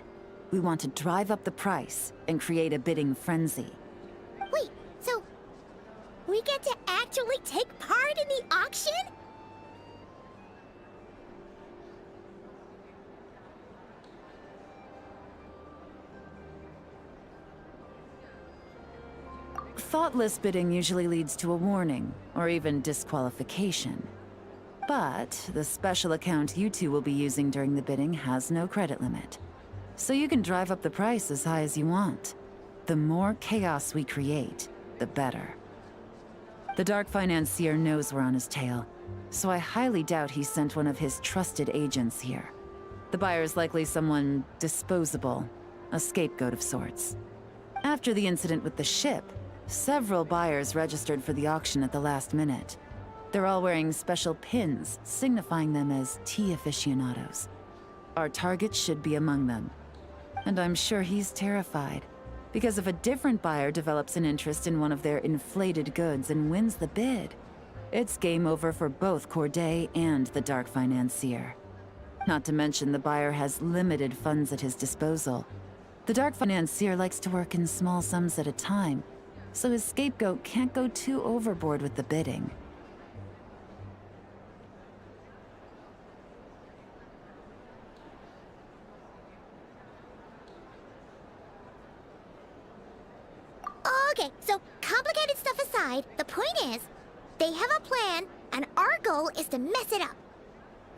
F: We want to drive up the price and create a bidding frenzy.
A: Wait, so we get to actually take part in the auction?
F: Thoughtless bidding usually leads to a warning, or even disqualification. But the special account you two will be using during the bidding has no credit limit. So you can drive up the price as high as you want. The more chaos we create, the better. The Dark Financier knows we're on his tail, so I highly doubt he sent one of his trusted agents here. The buyer is likely someone disposable, a scapegoat of sorts. After the incident with the ship, Several buyers registered for the auction at the last minute. They're all wearing special pins, signifying them as tea aficionados. Our target should be among them. And I'm sure he's terrified, because if a different buyer develops an interest in one of their inflated goods and wins the bid, it's game over for both Corday and the Dark Financier. Not to mention the buyer has limited funds at his disposal. The Dark Financier likes to work in small sums at a time, so his scapegoat can't go too overboard with the bidding.
A: Okay, so complicated stuff aside, the point is, they have a plan, and our goal is to mess it up.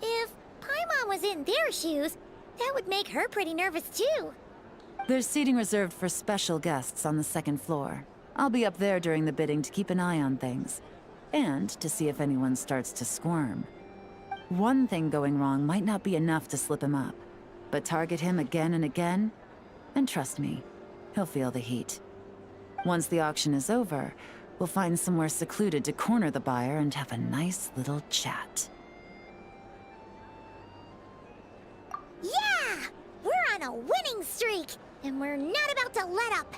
A: If Paimon was in their shoes, that would make her pretty nervous too.
F: There's seating reserved for special guests on the second floor. I'll be up there during the bidding to keep an eye on things, and to see if anyone starts to squirm. One thing going wrong might not be enough to slip him up, but target him again and again, and trust me, he'll feel the heat. Once the auction is over, we'll find somewhere secluded to corner the buyer and have a nice little chat.
A: Yeah! We're on a winning streak, and we're not about to let up.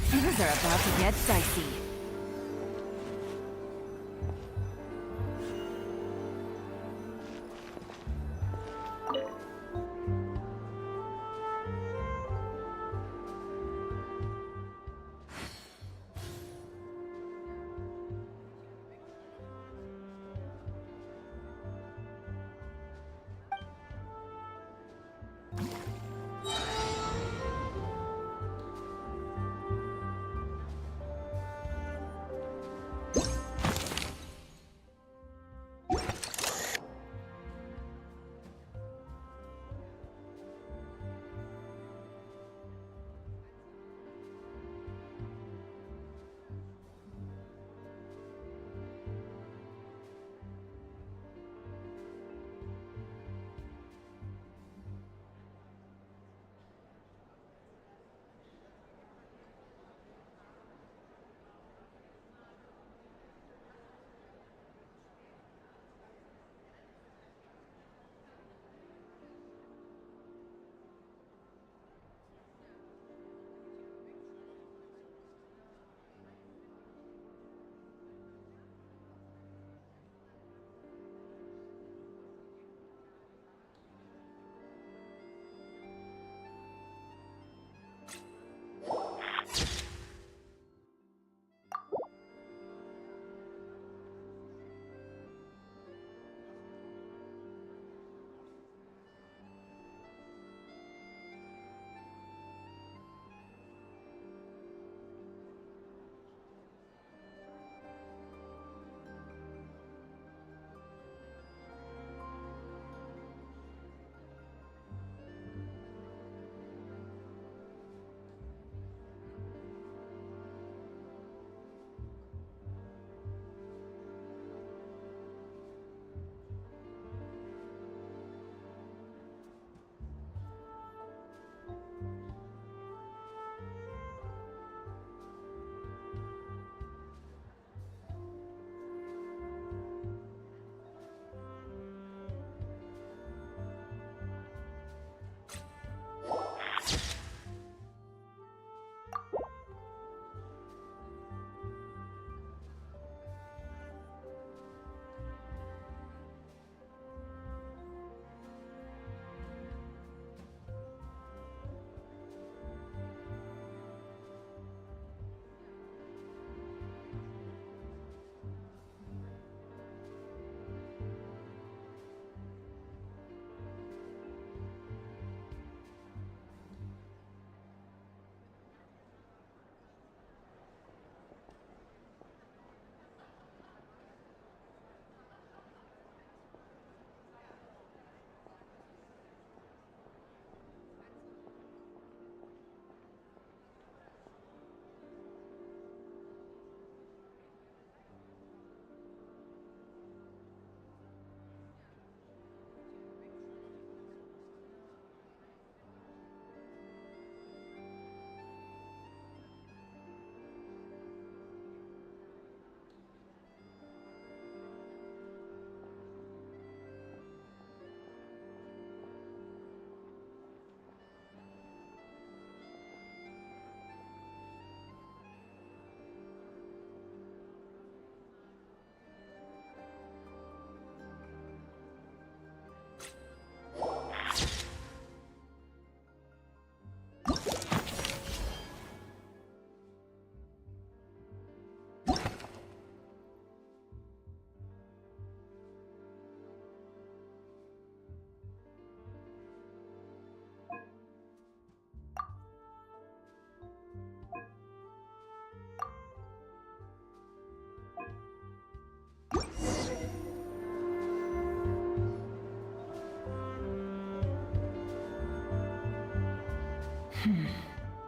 C: Things are about to get dicey.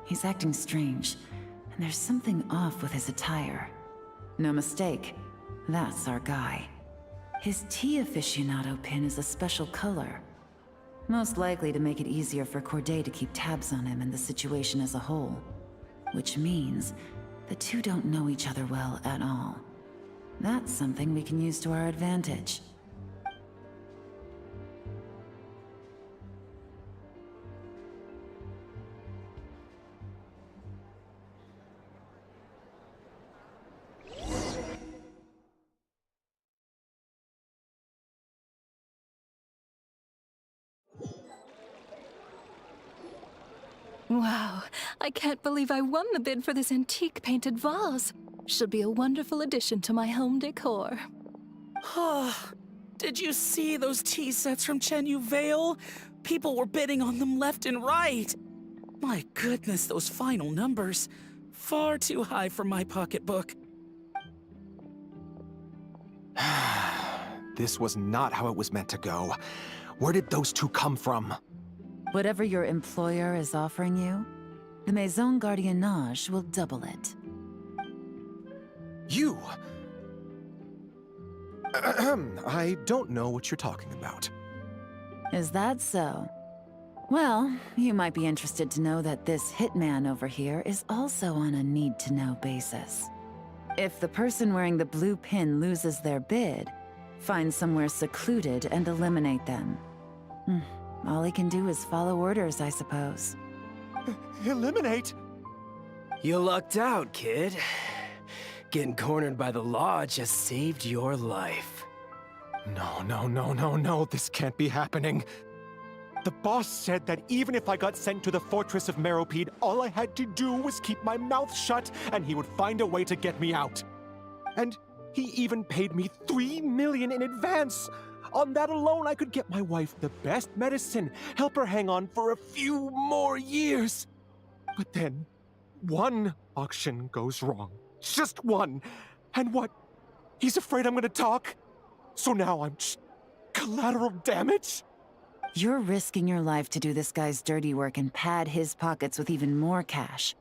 F: He's acting strange, and there's something off with his attire. No mistake, that's our guy. His tea aficionado pin is a special color. Most likely to make it easier for Corday to keep tabs on him and the situation as a whole. Which means the two don't know each other well at all. That's something we can use to our advantage.
C: Wow, I can't believe I won the bid for this antique painted vase. Should be a wonderful addition to my home decor.
G: Did you see those tea sets from Chenyu Vale? People were bidding on them left and right. My goodness, those final numbers. Far too high for my pocketbook.
K: This was not how it was meant to go. Where did those two come from?
F: Whatever your employer is offering you, the Maison Gardiennage will double it.
K: You! I don't know what you're talking about.
F: Is that so? Well, you might be interested to know that this hitman over here is also on a need-to-know basis. If the person wearing the blue pin loses their bid, find somewhere secluded and eliminate them. All he can do is follow orders, I suppose.
K: Eliminate?
B: You lucked out, kid. Getting cornered by the law just saved your life.
K: No, this can't be happening. The boss said that even if I got sent to the fortress of Meropide, all I had to do was keep my mouth shut and he would find a way to get me out. And he even paid me 3 million in advance. On that alone, I could get my wife the best medicine, help her hang on for a few more years. But then, one auction goes wrong. Just one. And what? He's afraid I'm gonna talk? So now I'm just collateral damage?
F: You're risking your life to do this guy's dirty work and pad his pockets with even more cash.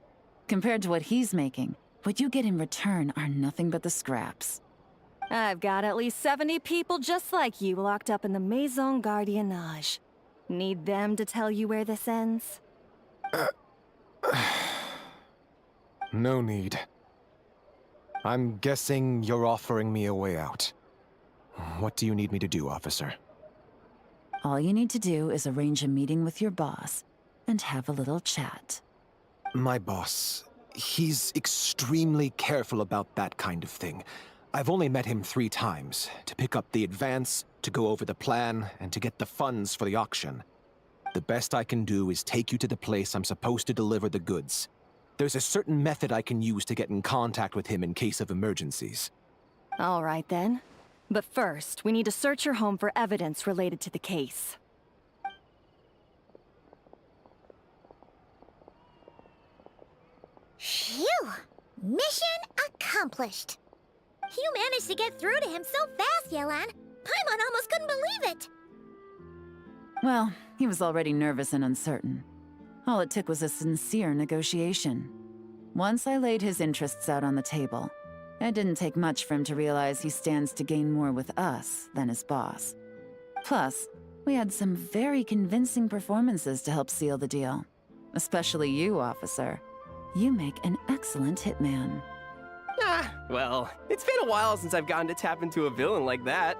F: Compared to what he's making, what you get in return are nothing but the scraps.
C: I've got at least 70 people just like you locked up in the Maison Gardiennage. Need them to tell you where this ends?
K: No need. I'm guessing you're offering me a way out. What do you need me to do, officer?
F: All you need to do is arrange a meeting with your boss and have a little chat.
K: My boss, he's extremely careful about that kind of thing. I've only met him 3 times, to pick up the advance, to go over the plan, and to get the funds for the auction. The best I can do is take you to the place I'm supposed to deliver the goods. There's a certain method I can use to get in contact with him in case of emergencies.
C: All right then. But first, we need to search your home for evidence related to the case.
A: Phew! Mission accomplished. You managed to get through to him so fast, Yelan. Paimon almost couldn't believe it.
F: Well, he was already nervous and uncertain. All it took was a sincere negotiation. Once I laid his interests out on the table, it didn't take much for him to realize he stands to gain more with us than his boss. Plus, we had some very convincing performances to help seal the deal. Especially you, officer. You make an excellent hitman.
B: Well, it's been a while since I've gotten to tap into a villain like that.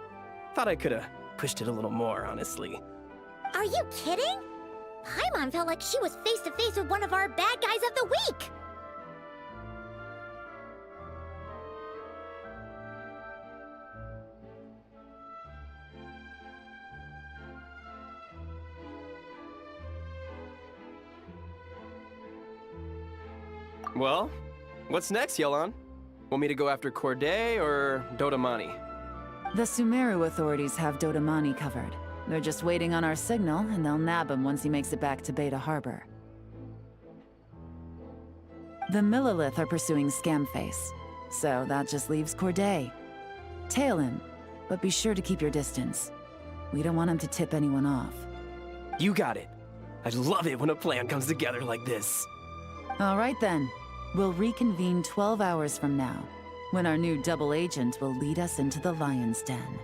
B: Thought I could've pushed it a little more, honestly.
A: Are you kidding? Paimon felt like she was face to face with one of our bad guys of the week.
B: Well, what's next, Yelan? Want me to go after Corday or Dodamani?
F: The Sumeru authorities have Dodamani covered. They're just waiting on our signal, and they'll nab him once he makes it back to Beta Harbor. The Millilith are pursuing Scamface, so that just leaves Corday. Tail him, but be sure to keep your distance. We don't want him to tip anyone off.
B: You got it. I love it when a plan comes together like this.
F: All right then. We'll reconvene 12 hours from now, when our new double agent will lead us into the Lion's Den.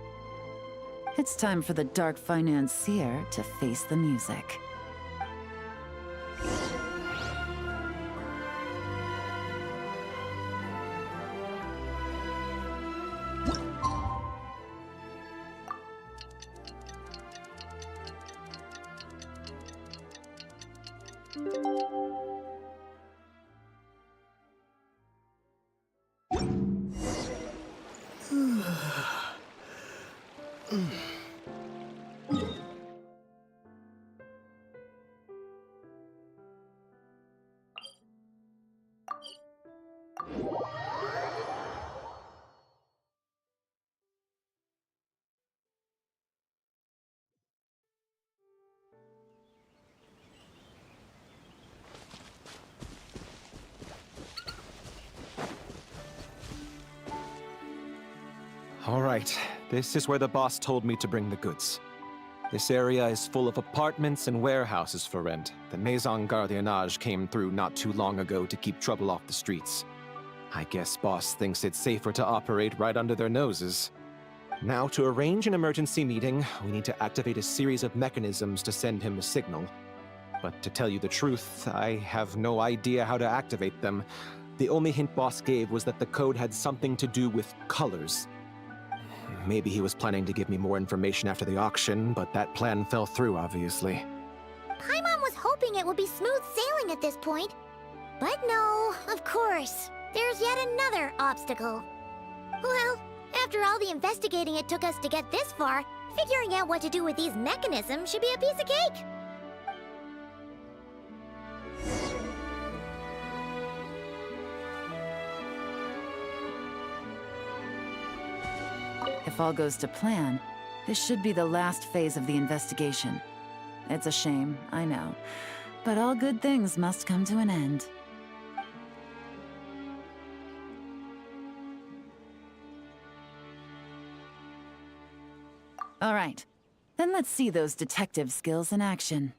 F: It's time for the dark financier to face the music.
K: All right, this is where the boss told me to bring the goods. This area is full of apartments and warehouses for rent. The Maison Gardiennage came through not too long ago to keep trouble off the streets. I guess boss thinks it's safer to operate right under their noses. Now, to arrange an emergency meeting, we need to activate a series of mechanisms to send him a signal. But to tell you the truth, I have no idea how to activate them. The only hint boss gave was that the code had something to do with colors. Maybe he was planning to give me more information after the auction, but that plan fell through, obviously.
A: Paimon was hoping it would be smooth sailing at this point. But no, of course. There's yet another obstacle. Well, after all the investigating it took us to get this far, figuring out what to do with these mechanisms should be a piece of cake.
F: If all goes to plan, this should be the last phase of the investigation. It's a shame, I know, but all good things must come to an end. All right, then let's see those detective skills in action.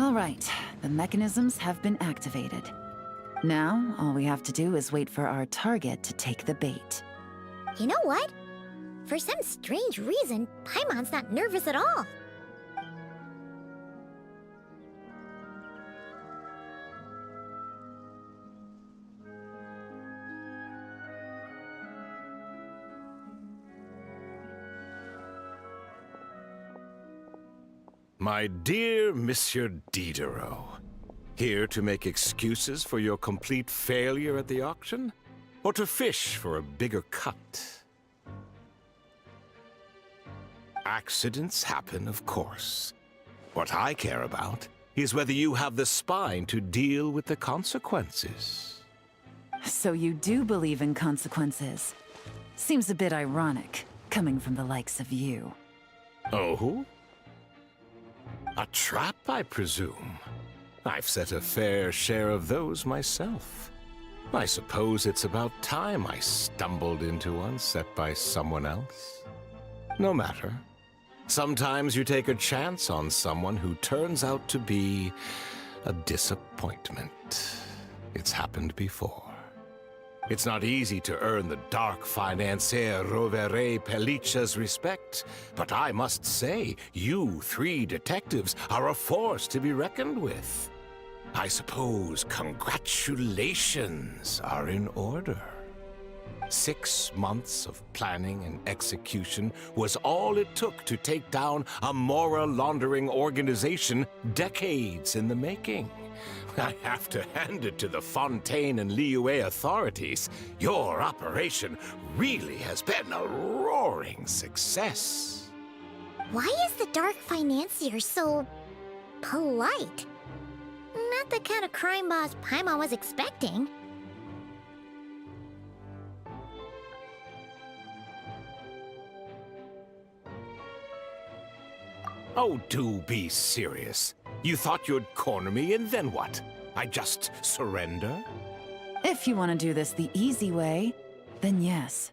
F: All right, the mechanisms have been activated. Now, all we have to do is wait for our target to take the bait.
A: You know what? For some strange reason, Paimon's not nervous at all.
J: My dear Monsieur Diderot, here to make excuses for your complete failure at the auction? Or to fish for a bigger cut? Accidents happen, of course. What I care about is whether you have the spine to deal with the consequences.
F: So you do believe in consequences. Seems a bit ironic, coming from the likes of you.
J: Oh? A trap, I presume. I've set a fair share of those myself. I suppose it's about time I stumbled into one set by someone else. No matter. Sometimes you take a chance on someone who turns out to be a disappointment. It's happened before. It's not easy to earn the dark financier Rovere Pelliccia's respect, but I must say, you three detectives are a force to be reckoned with. I suppose congratulations are in order. 6 months of planning and execution was all it took to take down a Mora laundering organization decades in the making. I have to hand it to the Fontaine and Liyue authorities. Your operation really has been a roaring success.
A: Why is the Dark Financier so polite? Not the kind of crime boss Paimon was expecting.
J: Oh, do be serious. You thought you'd corner me, and then what? I just surrender?
F: If you want to do this the easy way, then yes.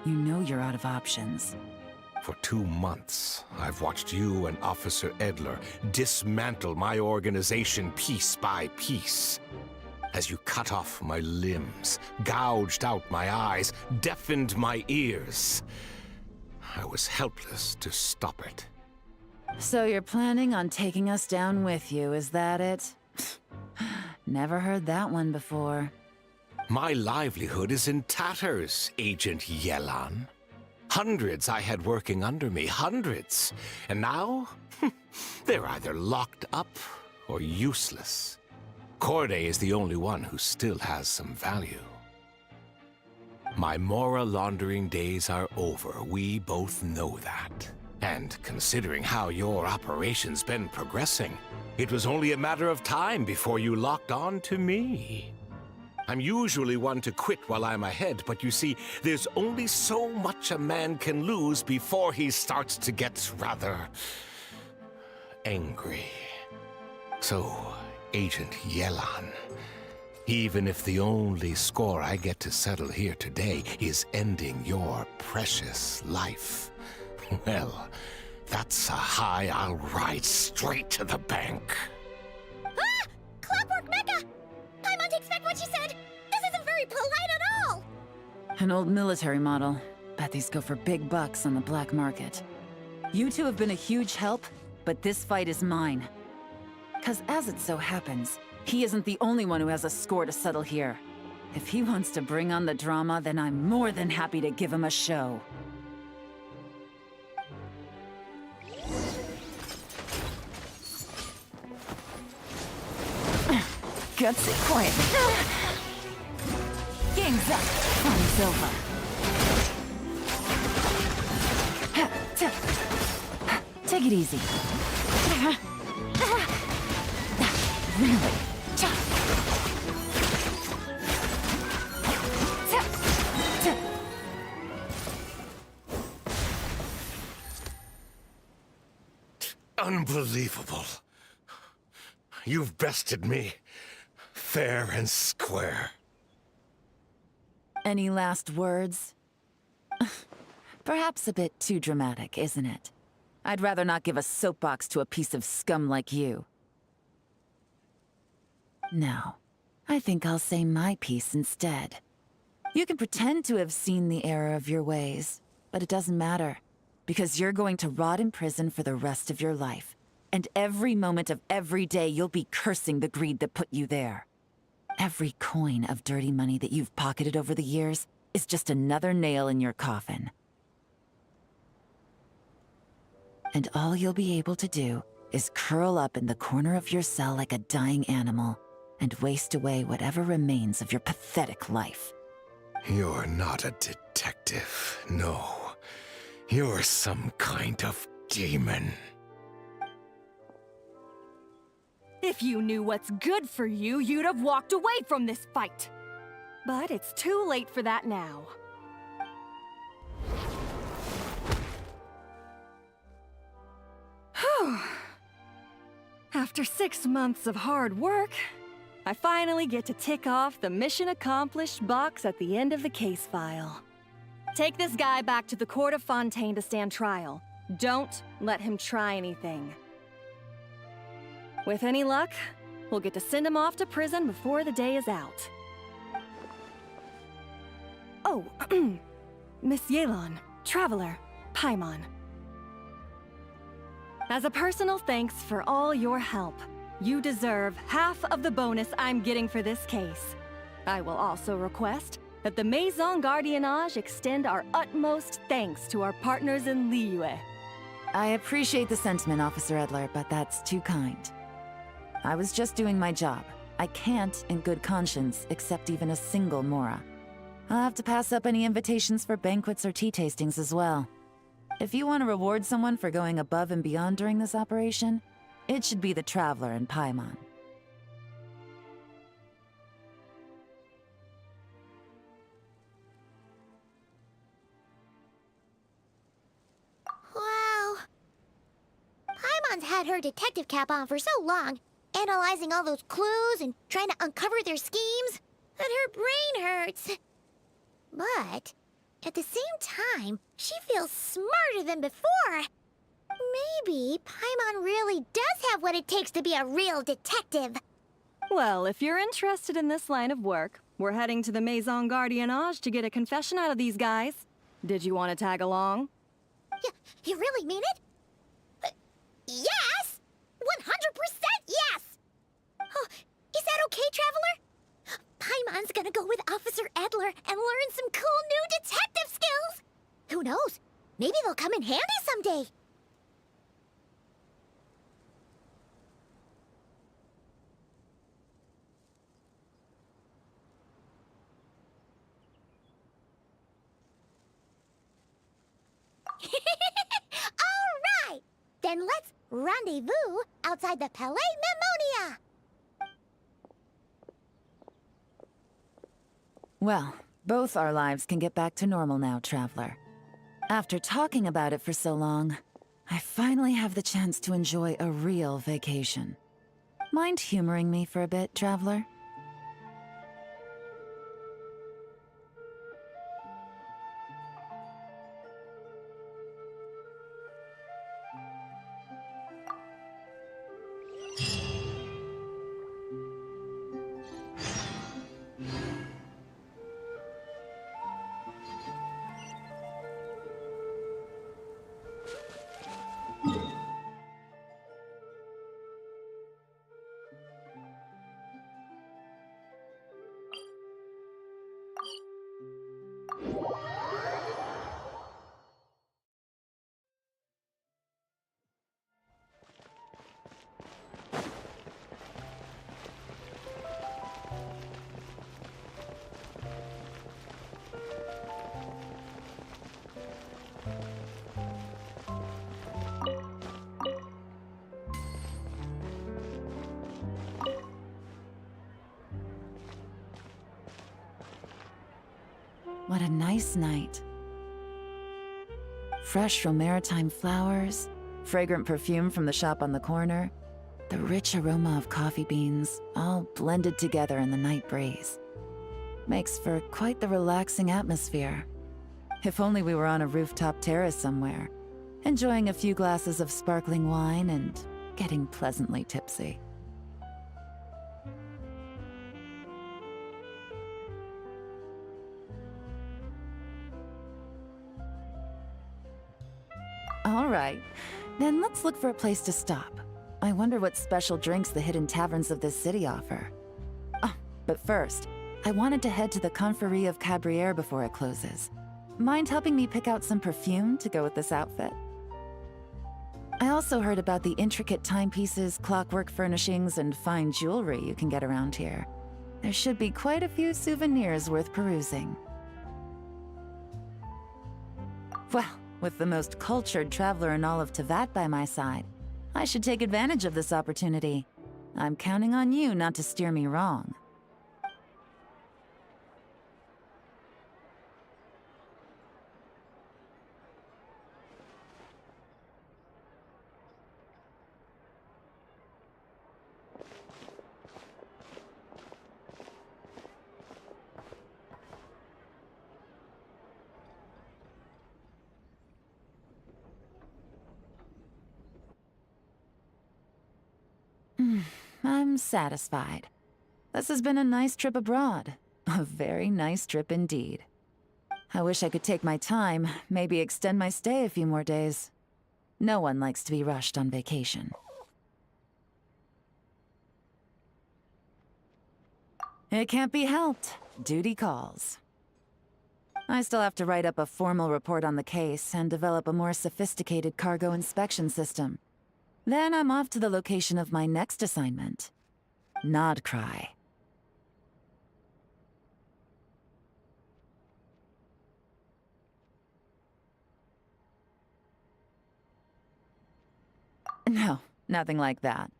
F: You know you're out of options.
J: For 2 months, I've watched you and Officer Edler dismantle my organization piece by piece. As you cut off my limbs, gouged out my eyes, deafened my ears. I was helpless to stop it.
F: So you're planning on taking us down with you, is that it? Never heard that one before.
J: My livelihood is in tatters, Agent Yelan. Hundreds I had working under me, hundreds. And now, they're either locked up or useless. Corday is the only one who still has some value. My Mora laundering days are over. We both know that. And considering how your operation's been progressing, it was only a matter of time before you locked on to me. I'm usually one to quit while I'm ahead, but you see, there's only so much a man can lose before he starts to get rather angry. So, Agent Yelan, even if the only score I get to settle here today is ending your precious life, well, that's a high I'll ride straight to the bank.
A: Ah! Clockwork Mecha! Paimon takes back what she said! This isn't very polite at all!
F: An old military model. Bet these go for big bucks on the black market. You two have been a huge help, but this fight is mine. 'Cause as it so happens, he isn't the only one who has a score to settle here. If he wants to bring on the drama, then I'm more than happy to give him a show. Gutsy, quiet. Game's up. Fun's over. Take it easy. Really?
J: Unbelievable. You've bested me. Fair and square.
F: Any last words? Perhaps a bit too dramatic, isn't it? I'd rather not give a soapbox to a piece of scum like you. No, I think I'll say my piece instead. You can pretend to have seen the error of your ways, but it doesn't matter, because you're going to rot in prison for the rest of your life. And every moment of every day you'll be cursing the greed that put you there. Every coin of dirty money that you've pocketed over the years is just another nail in your coffin. And all you'll be able to do is curl up in the corner of your cell like a dying animal and waste away whatever remains of your pathetic life.
J: You're not a detective, no. You're some kind of demon.
C: If you knew what's good for you, you'd have walked away from this fight. But it's too late for that now. Whew. After 6 months of hard work, I finally get to tick off the mission accomplished box at the end of the case file. Take this guy back to the court of Fontaine to stand trial. Don't let him try anything. With any luck, we'll get to send him off to prison before the day is out. Oh, Miss Yelan, Traveler, Paimon. As a personal thanks for all your help, you deserve half of the bonus I'm getting for this case. I will also request that the Maison Gardiennage extend our utmost thanks to our partners in Liyue.
F: I appreciate the sentiment, Officer Edler, but that's too kind. I was just doing my job. I can't, in good conscience, accept even a single Mora. I'll have to pass up any invitations for banquets or tea tastings as well. If you want to reward someone for going above and beyond during this operation, it should be the Traveler and Paimon.
A: Wow. Paimon's had her detective cap on for so long, analyzing all those clues and trying to uncover their schemes, that her brain hurts. But at the same time, she feels smarter than before. Maybe Paimon really does have what it takes to be a real detective.
C: Well, if you're interested in this line of work, we're heading to the Maison Gardiennage to get a confession out of these guys. Did you want to tag along?
A: You really mean it? Yes! 100% yes! Oh, is that okay, Traveler? Paimon's gonna go with Officer Edler and learn some cool new detective skills! Who knows? Maybe they'll come in handy someday. All right! Then let's rendezvous outside the Palais Memonia!
F: Well, both our lives can get back to normal now, Traveler. After talking about it for so long, I finally have the chance to enjoy a real vacation. Mind humoring me for a bit, Traveler? What a nice night. Fresh from maritime flowers, fragrant perfume from the shop on the corner, the rich aroma of coffee beans, all blended together in the night breeze. Makes for quite the relaxing atmosphere. If only we were on a rooftop terrace somewhere, enjoying a few glasses of sparkling wine and getting pleasantly tipsy. All right. Then let's look for a place to stop. I wonder what special drinks the hidden taverns of this city offer. Oh, but first, I wanted to head to the Confrérie of Cabrières before it closes. Mind helping me pick out some perfume to go with this outfit? I also heard about the intricate timepieces, clockwork furnishings, and fine jewelry you can get around here. There should be quite a few souvenirs worth perusing. Well, with the most cultured traveler in all of Tevat by my side, I should take advantage of this opportunity. I'm counting on you not to steer me wrong. I'm satisfied. This has been a nice trip abroad. A very nice trip indeed. I wish I could take my time, maybe extend my stay a few more days. No one likes to be rushed on vacation. It can't be helped. Duty calls. I still have to write up a formal report on the case and develop a more sophisticated cargo inspection system. Then I'm off to the location of my next assignment. Nodcry. No, nothing like that.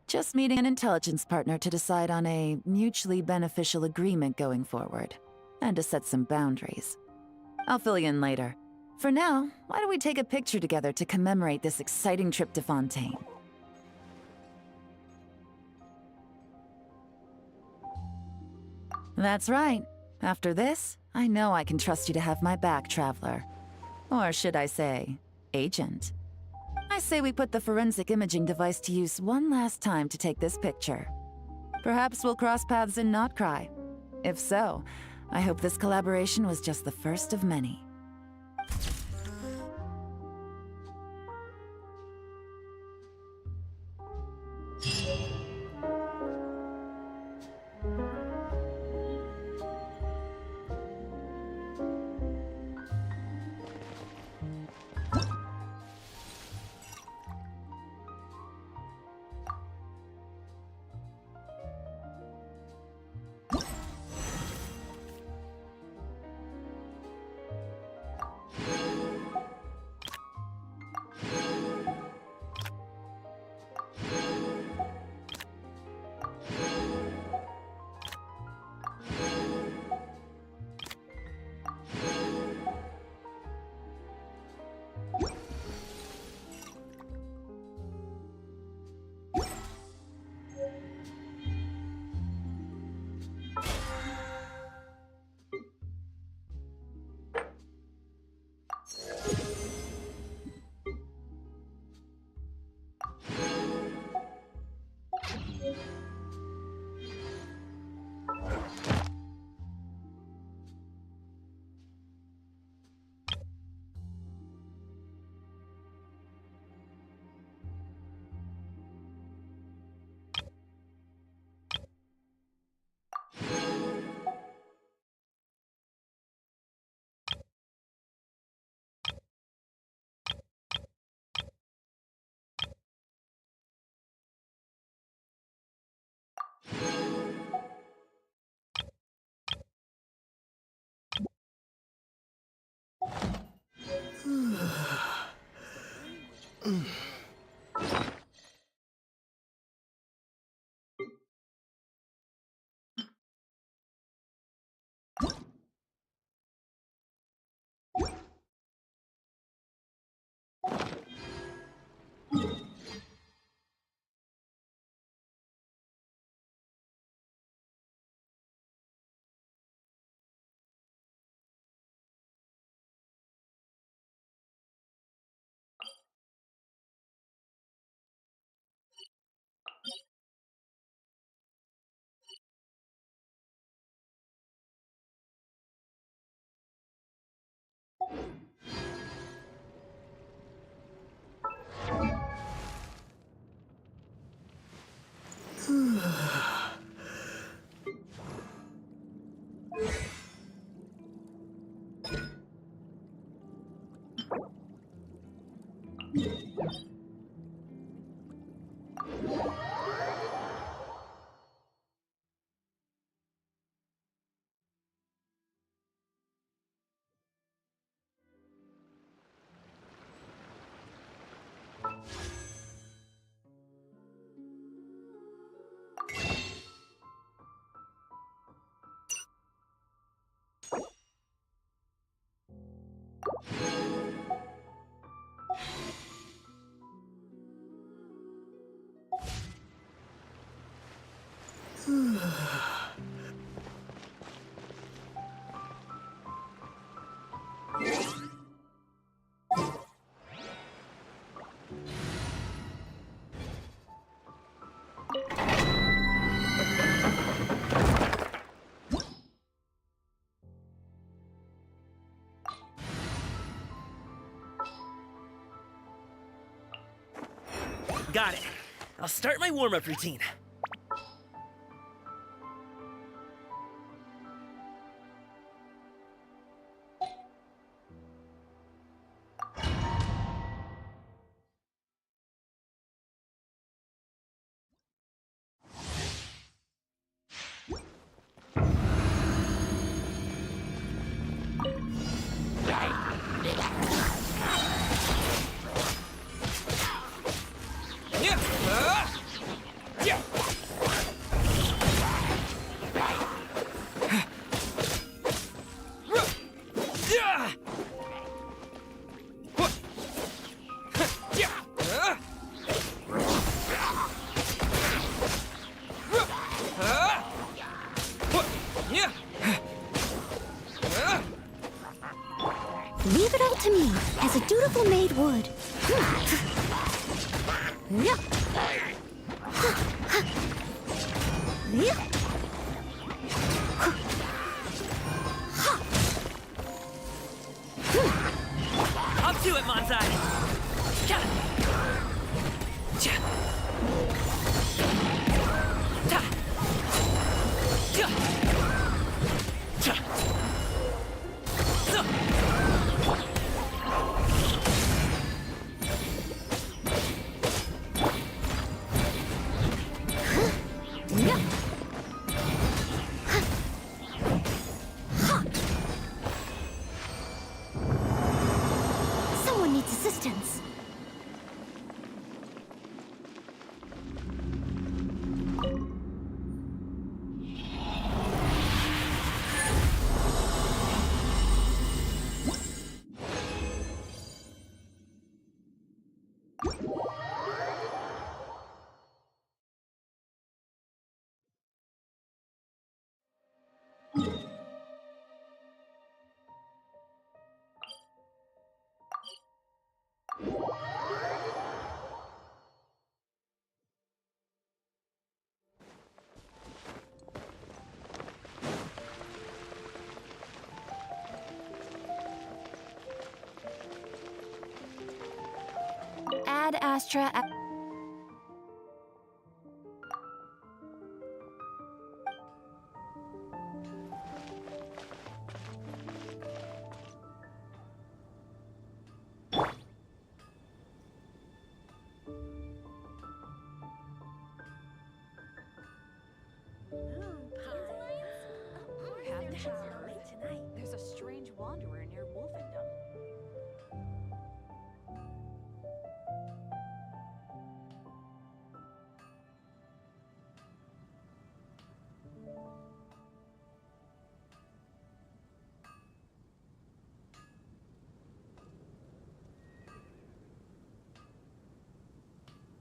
F: Just meeting an intelligence partner to decide on a mutually beneficial agreement going forward, and to set some boundaries. I'll fill you in later. For now, why don't we take a picture together to commemorate this exciting trip to Fontaine? That's right. After this, I know I can trust you to have my back, Traveler. Or should I say, Agent. I say we put the forensic imaging device to use one last time to take this picture. Perhaps we'll cross paths in Notcry. If so, I hope this collaboration was just the first of many.
L: Got it. I'll start my warm-up routine.
A: Leave it all to me, as a dutiful maid would.
L: Up to it, Manzai! Cha! Cha! Ta! Cha! Cha! So!
A: Someone needs assistance.
C: Ad Astra. There's a strange wanderer near Wolfendom.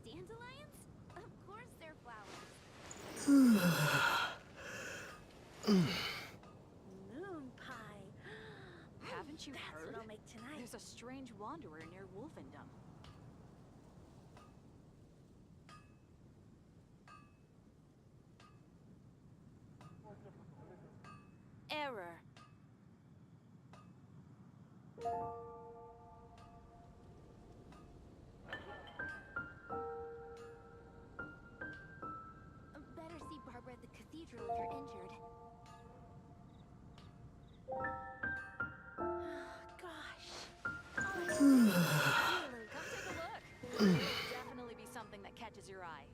A: Dandelions? Of course they're flowers.
E: Moon pie.
C: Haven't you
E: That's
C: heard?
E: what I'll make tonight.
C: There's a strange wanderer near Wolfendom.
E: Error.
A: Better see Barbara at the cathedral if you're injured.
E: Gosh.
C: Come take a look. There'll definitely be something that catches your eye.